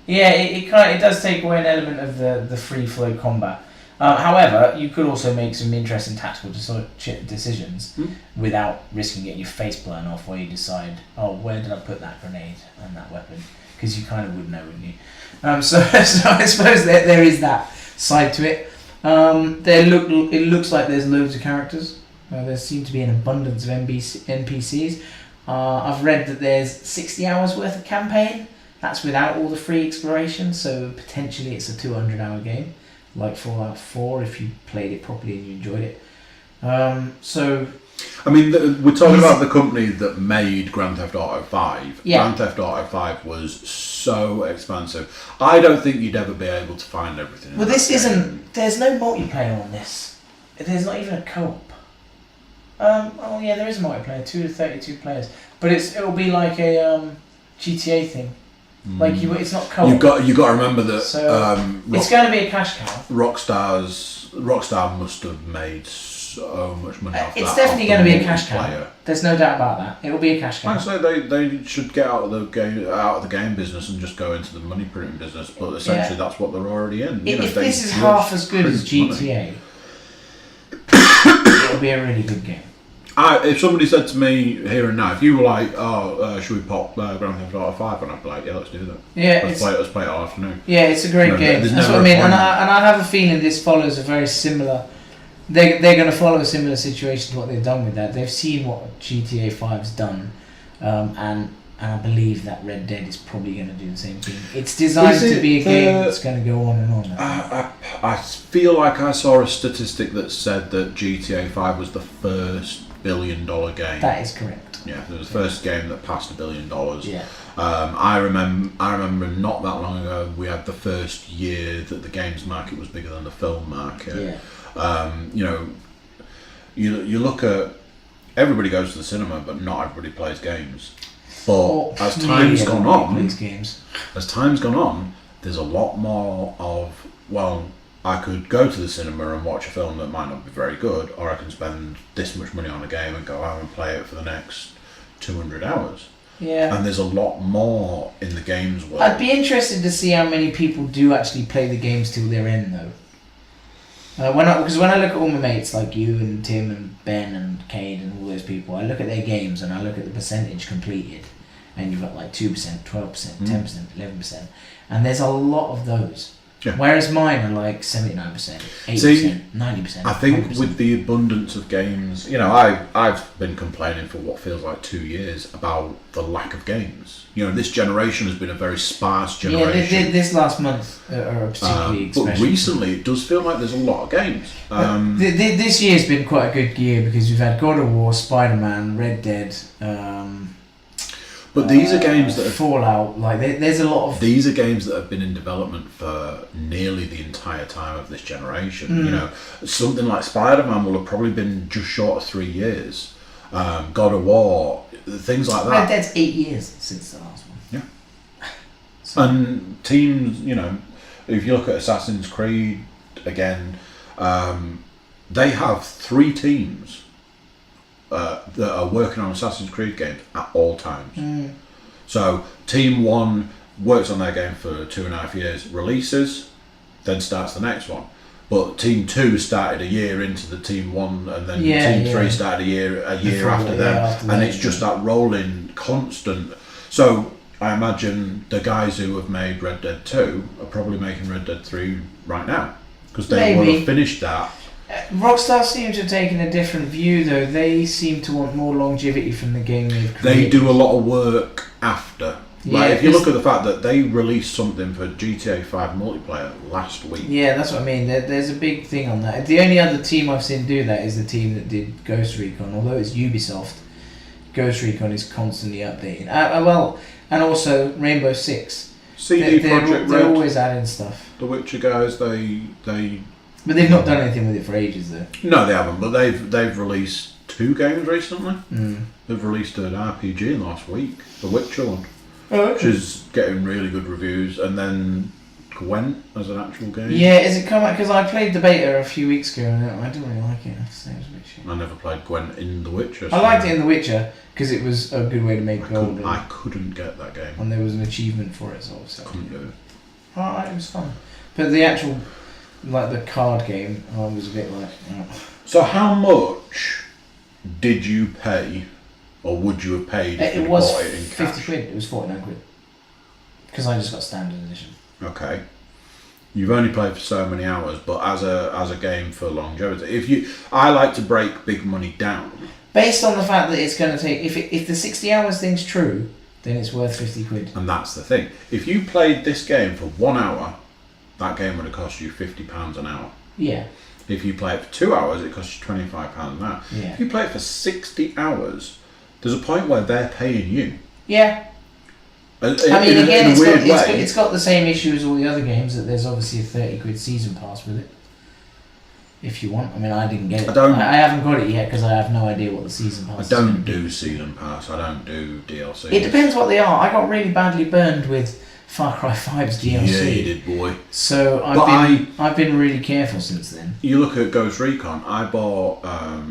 [SPEAKER 2] Yeah, it does take away an element of the free flow combat. However, you could also make some interesting tactical decisions without risking getting your face blown off, where you decide, oh, where did I put that grenade and that weapon? Because you kind of would know, wouldn't you? So I suppose there is that side to it. It looks like there's loads of characters. There seem to be an abundance of NPCs. I've read that there's 60 hours worth of campaign. That's without all the free exploration, so potentially it's a 200-hour game, like Fallout 4 if you played it properly and you enjoyed it.
[SPEAKER 1] I mean, we're talking about the company that made Grand Theft Auto 5.
[SPEAKER 2] Yeah.
[SPEAKER 1] Grand Theft Auto 5 was so expensive. I don't think you'd ever be able to find everything.
[SPEAKER 2] Well, this isn't. There's no multiplayer on this. There's not even a co-op. Oh yeah, there is a multiplayer, 2 to 32 players, but it'll be like a GTA thing. Like it's not co-op.
[SPEAKER 1] You got to remember that.
[SPEAKER 2] So it's going to be a cash cow.
[SPEAKER 1] Rockstar must have made so much money off that.
[SPEAKER 2] It's definitely going to be a cash cow. There's no doubt about that. It will be a cash cow.
[SPEAKER 1] I say they should get out of the game business and just go into the money printing business. But essentially, that's what they're already in.
[SPEAKER 2] If this is half as good as GTA, it'll be a really good game.
[SPEAKER 1] If somebody said to me here and now, if you were like, should we pop Grand Theft Auto 5, and I'd be like, yeah, let's do that.
[SPEAKER 2] Yeah,
[SPEAKER 1] let's play it all afternoon.
[SPEAKER 2] Yeah, it's a great game. That's what I mean. And I have a feeling this follows a very similar. They're going to follow a similar situation to what they've done with that. They've seen what GTA 5's done, and I believe that Red Dead is probably going to do the same thing. It's designed to be a game that's going to go on and on.
[SPEAKER 1] I feel like I saw a statistic that said that GTA 5 was the first $1 billion game.
[SPEAKER 2] That is correct.
[SPEAKER 1] Yeah, it was the first game that passed $1 billion.
[SPEAKER 2] Yeah.
[SPEAKER 1] I remember not that long ago we had the first year that the games market was bigger than the film market.
[SPEAKER 2] Yeah.
[SPEAKER 1] You look at, everybody goes to the cinema, but not everybody plays games. But as time's gone on, there's a lot more of, well, I could go to the cinema and watch a film that might not be very good, or I can spend this much money on a game and go out and play it for the next 200 hours.
[SPEAKER 2] Yeah.
[SPEAKER 1] And there's a lot more in the games world.
[SPEAKER 2] I'd be interested to see how many people do actually play the games till their end, though. Because when I look at all my mates like you and Tim and Ben and Cade and all those people, I look at their games and I look at the percentage completed, and you've got like 2%, 12%, 10%, 11%, and there's a lot of those.
[SPEAKER 1] Yeah.
[SPEAKER 2] Whereas mine are like 79%, 80%, 90%.
[SPEAKER 1] I think
[SPEAKER 2] 100%.
[SPEAKER 1] with the abundance of games, I've been complaining for what feels like 2 years about the lack of games. This generation has been a very sparse generation.
[SPEAKER 2] Yeah, this last month are particularly
[SPEAKER 1] but recently it does feel like there's a lot of games.
[SPEAKER 2] This year's been quite a good year because we've had God of War, Spider-Man, Red Dead.
[SPEAKER 1] But these are games that have,
[SPEAKER 2] Fallout. Like there's a lot of.
[SPEAKER 1] These are games that have been in development for nearly the entire time of this generation. Something like Spider-Man will have probably been just short of 3 years. God of War, things like that.
[SPEAKER 2] Red Dead's 8 years since the last one.
[SPEAKER 1] Yeah. And teams, if you look at Assassin's Creed again, they have 3 teams that are working on Assassin's Creed games at all times. So Team 1 works on their game for 2.5 years, releases, then starts the next one. But Team 2 started a year into the Team 1, and then Team 3 started a year after them, and it's just that rolling constant. So I imagine the guys who have made Red Dead 2 are probably making Red Dead 3 right now, because they will have finished that.
[SPEAKER 2] Rockstar seem to have taken a different view, though. They seem to want more longevity from the game they've created.
[SPEAKER 1] They do a lot of work after. Like, if you look at the fact that they released something for GTA 5 multiplayer last week.
[SPEAKER 2] Yeah, that's what I mean. There's a big thing on that. The only other team I've seen do that is the team that did Ghost Recon. Although it's Ubisoft, Ghost Recon is constantly updating. And also Rainbow Six.
[SPEAKER 1] CD Projekt Red.
[SPEAKER 2] They're always adding stuff.
[SPEAKER 1] The Witcher guys, they.
[SPEAKER 2] But they've not done anything with it for ages, though.
[SPEAKER 1] No, they haven't. But they've released 2 games recently. They've released an RPG last week, the Witcher one, which is getting really good reviews. And then Gwent as an actual game.
[SPEAKER 2] Yeah, is it come out? Because I played the beta a few weeks ago and I didn't really like it. I have to say it was a bit shit.
[SPEAKER 1] I never played Gwent in The Witcher. So
[SPEAKER 2] I liked it in The Witcher because it was a good way to make gold.
[SPEAKER 1] I couldn't get that game.
[SPEAKER 2] And there was an achievement for it, so
[SPEAKER 1] couldn't do it.
[SPEAKER 2] It was fun. But the actual, like the card game, I was a bit like...
[SPEAKER 1] So how much did you pay, or would you have paid if you bought it in
[SPEAKER 2] 50
[SPEAKER 1] cash?
[SPEAKER 2] quid, it was 49 quid. Because I just got standard edition.
[SPEAKER 1] Okay. You've only played for so many hours, but as a game for longevity, I like to break big money down.
[SPEAKER 2] Based on the fact that it's going to take, if the 60 hours thing's true, then it's worth 50 quid.
[SPEAKER 1] And that's the thing. If you played this game for 1 hour, that game would have cost you £50 an hour.
[SPEAKER 2] Yeah.
[SPEAKER 1] If you play it for 2 hours, it costs you £25 an hour.
[SPEAKER 2] Yeah.
[SPEAKER 1] If you play it for 60 hours, there's a point where they're paying you.
[SPEAKER 2] Yeah.
[SPEAKER 1] In
[SPEAKER 2] Again,
[SPEAKER 1] a weird way.
[SPEAKER 2] it's got the same issue as all the other games, that there's obviously a 30 quid season pass with it. If you want. I didn't get it. I haven't got it yet because I have no idea what the season pass is.
[SPEAKER 1] I don't do season pass. I don't do DLC.
[SPEAKER 2] It depends what they are. I got really badly burned with Far Cry 5's DLC.
[SPEAKER 1] Yeah, you did, boy.
[SPEAKER 2] So I've been really careful since then.
[SPEAKER 1] You look at Ghost Recon. I bought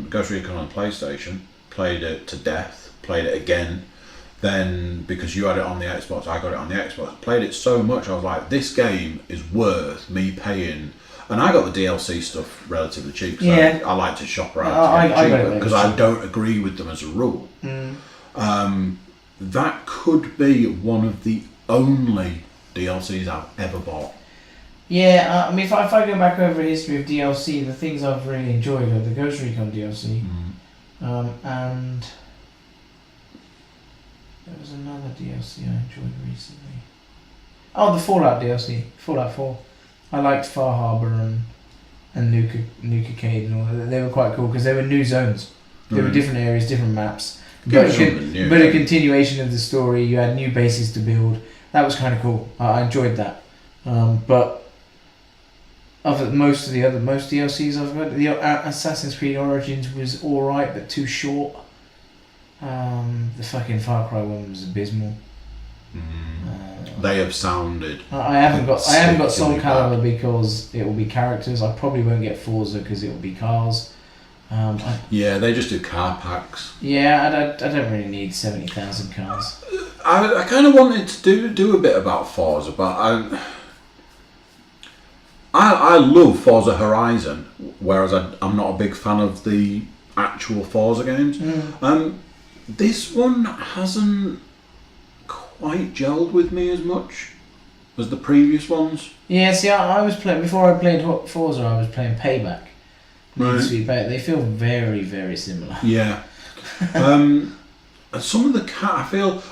[SPEAKER 1] Ghost Recon on PlayStation, played it to death, played it again. Then, because you had it on the Xbox, I got it on the Xbox. Played it so much, I was like, this game is worth me paying. And I got the DLC stuff relatively cheap. Yeah. I like to shop around to get it cheaper because I don't agree with them as a rule. That could be one of the only DLCs I've ever bought.
[SPEAKER 2] Yeah, if I go back over a history of DLC, the things I've really enjoyed are the Ghost Recon DLC, and there was another DLC I enjoyed recently. Oh, the Fallout DLC, Fallout 4. I liked Far Harbor and Nuka Cade and all that. They were quite cool because they were new zones. They were different areas, different maps. But a continuation of the story. You had new bases to build. That was kind of cool. I enjoyed that. But most DLCs I've got, the Assassin's Creed Origins was alright but too short. The fucking Far Cry one was abysmal.
[SPEAKER 1] They have sounded.
[SPEAKER 2] I haven't got Soul Calibur because it will be characters. I probably won't get Forza because it will be cars.
[SPEAKER 1] They just do car packs.
[SPEAKER 2] Yeah, I don't really need 70,000 cars.
[SPEAKER 1] I kind of wanted to do a bit about Forza, but I love Forza Horizon, whereas I'm not a big fan of the actual Forza games. This one hasn't quite gelled with me as much as the previous ones.
[SPEAKER 2] Yeah, see, I was playing before I played Forza. I was playing Payback. They feel very, very similar.
[SPEAKER 1] Yeah. Some of the car,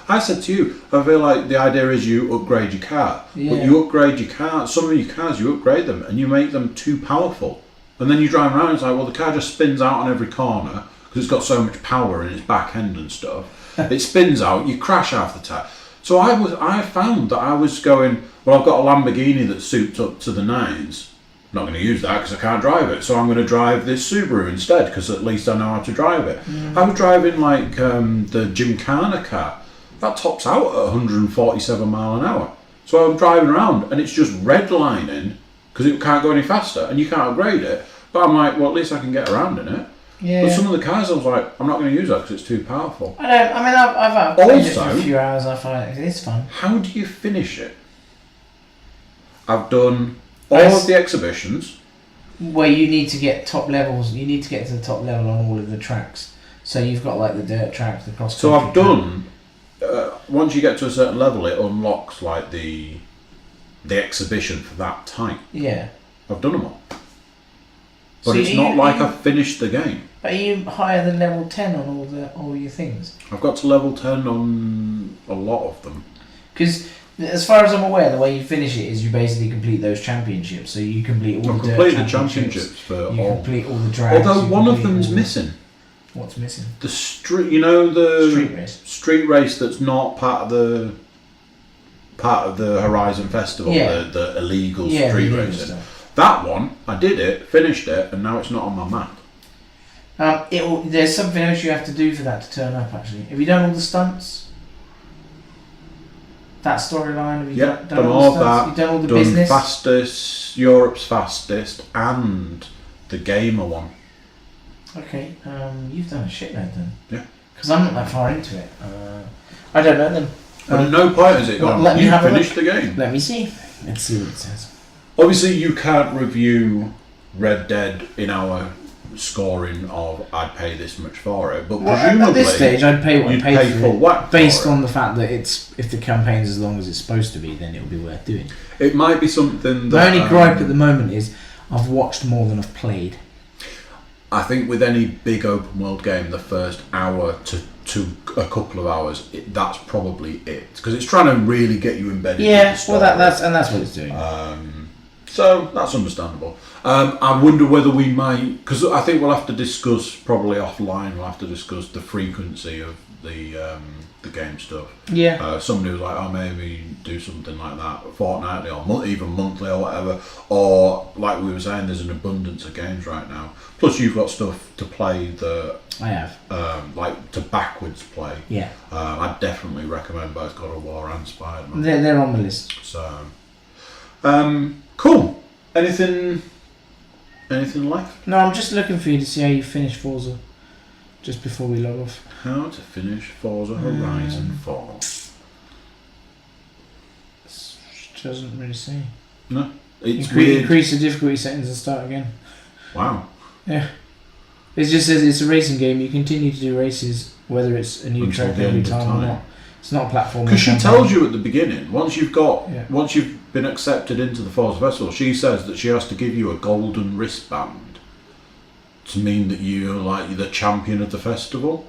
[SPEAKER 1] I said to you, I feel like the idea is you upgrade your car. Yeah. But you upgrade your car, some of your cars, you upgrade them and you make them too powerful. And then you drive around and it's like, well, the car just spins out on every corner because it's got so much power in its back end and stuff. It spins out, you crash half the time. So I found that I was going, well, I've got a Lamborghini that's souped up to the nines. I'm not going to use that because I can't drive it. So I'm going to drive this Subaru instead because at least I know how to drive it. I was driving like the Gymkhana car. That tops out at 147 mile an hour. So I was driving around and it's just redlining because it can't go any faster and you can't upgrade it. But I'm like, well, at least I can get around in it. Yeah. But some of the cars, I was like, I'm not going to use that because it's too powerful.
[SPEAKER 2] I've played it for a few hours. I find it's fun.
[SPEAKER 1] How do you finish it? I've done all of the exhibitions.
[SPEAKER 2] Where you need to get top levels. You need to get to the top level on all of the tracks. So you've got like the dirt tracks, the cross country.
[SPEAKER 1] So I've done. Once you get to a certain level, it unlocks like the exhibition for that type.
[SPEAKER 2] Yeah.
[SPEAKER 1] I've done them all. But so it's not like I've finished the game.
[SPEAKER 2] But are you higher than level 10 on all your things?
[SPEAKER 1] I've got to level 10 on a lot of them.
[SPEAKER 2] Because as far as I'm aware, the way you finish it is you basically complete those championships. So you complete all the
[SPEAKER 1] championships for
[SPEAKER 2] you
[SPEAKER 1] all.
[SPEAKER 2] Complete all the drags.
[SPEAKER 1] Although one of them's missing.
[SPEAKER 2] What's missing?
[SPEAKER 1] The street, the
[SPEAKER 2] street race.
[SPEAKER 1] Street race that's not part of the Horizon Festival.
[SPEAKER 2] Yeah.
[SPEAKER 1] The illegal street racing. Stuff. That one, I did it, finished it, and now it's not on my map.
[SPEAKER 2] There's something else you have to do for that to turn up, actually. Have you done all the stunts? That storyline? Have you done all the stunts? You've done all the business?
[SPEAKER 1] Fastest, Europe's fastest, and the gamer one.
[SPEAKER 2] Okay, you've done a shitload then.
[SPEAKER 1] Yeah.
[SPEAKER 2] Because I'm not that far into it. I don't know them.
[SPEAKER 1] But at no point has it gone, you finished the game.
[SPEAKER 2] Let me see. Let's see what it says.
[SPEAKER 1] Obviously, you can't review Red Dead in our scoring of I'd pay this much for it, but presumably
[SPEAKER 2] at this stage I'd pay what I paid for it,
[SPEAKER 1] whack
[SPEAKER 2] based on the fact that if the campaign's as long as it's supposed to be, then it'll be worth doing.
[SPEAKER 1] It might be something that...
[SPEAKER 2] The only gripe at the moment is I've watched more than I've played.
[SPEAKER 1] I think with any big open world game, the first hour to a couple of hours, that's probably it, because it's trying to really get you embedded.
[SPEAKER 2] Yeah, well, that's what it's doing.
[SPEAKER 1] So that's understandable. I wonder wwhether we might, because I think we'll have to discuss probably offline. We'll have to discuss the frequency of the game stuff.
[SPEAKER 2] Yeah.
[SPEAKER 1] Somebody was like, "Oh, maybe do something like that fortnightly or even monthly or whatever." Or like we were saying, there's an abundance of games right now. Plus, you've got stuff to play that
[SPEAKER 2] I have,
[SPEAKER 1] like to backwards play.
[SPEAKER 2] Yeah.
[SPEAKER 1] I'd definitely recommend both God of War and Spider-Man.
[SPEAKER 2] They're on the list.
[SPEAKER 1] So, cool. Anything left?
[SPEAKER 2] No, I'm just looking for you to see how you finish Forza, just before we log off.
[SPEAKER 1] How to finish Forza Horizon 4?
[SPEAKER 2] Doesn't really say.
[SPEAKER 1] No, it's weird.
[SPEAKER 2] Increase the difficulty settings and start again.
[SPEAKER 1] Wow.
[SPEAKER 2] Yeah. It just says it's a racing game. You continue to do races, whether it's a new
[SPEAKER 1] Until
[SPEAKER 2] track
[SPEAKER 1] the
[SPEAKER 2] every
[SPEAKER 1] end of
[SPEAKER 2] time or
[SPEAKER 1] time.
[SPEAKER 2] not. It's not a platform.
[SPEAKER 1] Because she tells you at the beginning, once you've been accepted into the Forza Festival, she says that she has to give you a golden wristband to mean that you're the champion of the festival.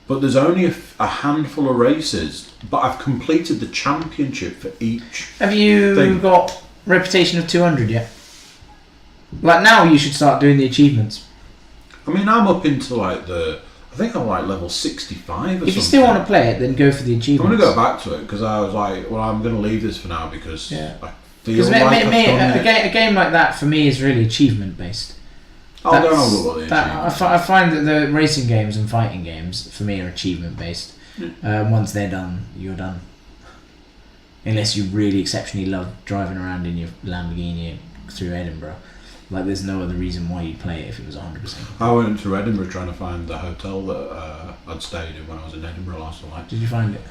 [SPEAKER 1] But there's only a handful of races, but I've completed the championship for each.
[SPEAKER 2] Have you got Reputation of 200 yet? Like now you should start doing the achievements.
[SPEAKER 1] I mean, I'm up into I think I'm level 65 or something.
[SPEAKER 2] If you still want to play it, then go for the achievements.
[SPEAKER 1] I'm going to go back to it because I was like, well, I'm going to leave this for now because I feel like
[SPEAKER 2] a game like that for me is really achievement based.
[SPEAKER 1] I'll go and look at the achievements.
[SPEAKER 2] I find that the racing games and fighting games for me are achievement based. Once they're done, you're done. Unless you really exceptionally love driving around in your Lamborghini through Edinburgh. There's no other reason why you'd play it if it was 100%.
[SPEAKER 1] I went to Edinburgh trying to find the hotel that I'd stayed in when I was in Edinburgh last night.
[SPEAKER 2] Did you find it?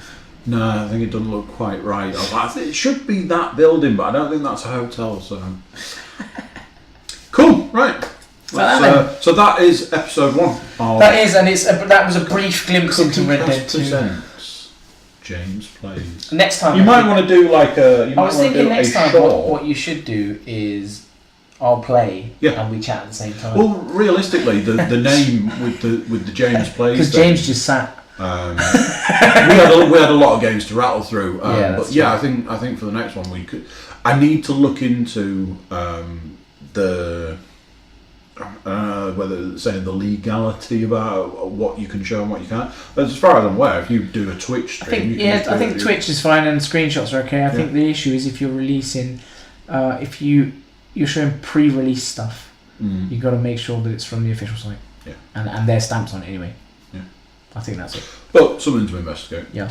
[SPEAKER 1] No, I think it doesn't look quite right. I was like, it should be that building, but I don't think that's a hotel. So cool, right? So that is episode 1.
[SPEAKER 2] That is, and that was a brief glimpse into Red Dead 2.
[SPEAKER 1] James plays.
[SPEAKER 2] Next time,
[SPEAKER 1] you might want to do
[SPEAKER 2] I was thinking next time what you should do is I'll play and we chat at the same time.
[SPEAKER 1] Well, realistically, the name with the James plays
[SPEAKER 2] because James just sat.
[SPEAKER 1] We had a lot of games to rattle through. But yeah,
[SPEAKER 2] true.
[SPEAKER 1] I think for the next one we could. I need to look into the. Whether saying the legality about what you can show and what you can't. But as far as I'm aware, if you do a Twitch stream,
[SPEAKER 2] I think Twitch is fine and screenshots are okay. I think the issue is if you're releasing, if you're showing pre-release stuff, you've got to make sure that it's from the official site.
[SPEAKER 1] Yeah.
[SPEAKER 2] And their stamps on it anyway.
[SPEAKER 1] Yeah.
[SPEAKER 2] I think that's it.
[SPEAKER 1] But something to investigate.
[SPEAKER 2] Yeah.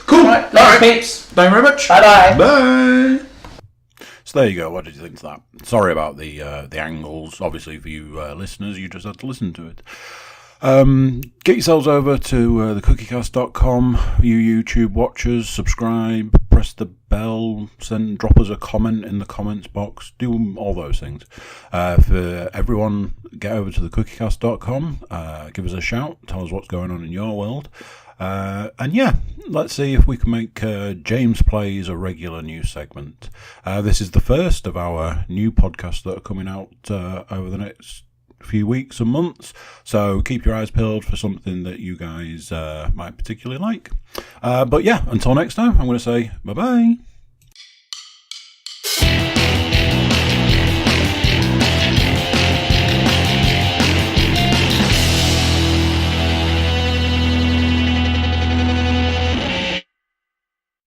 [SPEAKER 1] Cool.
[SPEAKER 2] All right, peeps.
[SPEAKER 1] Thank you very much.
[SPEAKER 2] Bye-bye.
[SPEAKER 1] Bye. So there you go. What did you think of that? Sorry about the angles. Obviously, for you listeners, you just had to listen to it. Get yourselves over to the Cookiecast.com. You YouTube watchers, subscribe, press the bell, drop us a comment in the comments box. Do all those things. For everyone, get over to the Cookiecast.com. Give us a shout. Tell us what's going on in your world. And yeah, let's see if we can make James Plays a regular news segment. This is the first of our new podcasts that are coming out over the next few weeks and months, so keep your eyes peeled for something that you guys might particularly like. But yeah, until next time, I'm going to say bye-bye.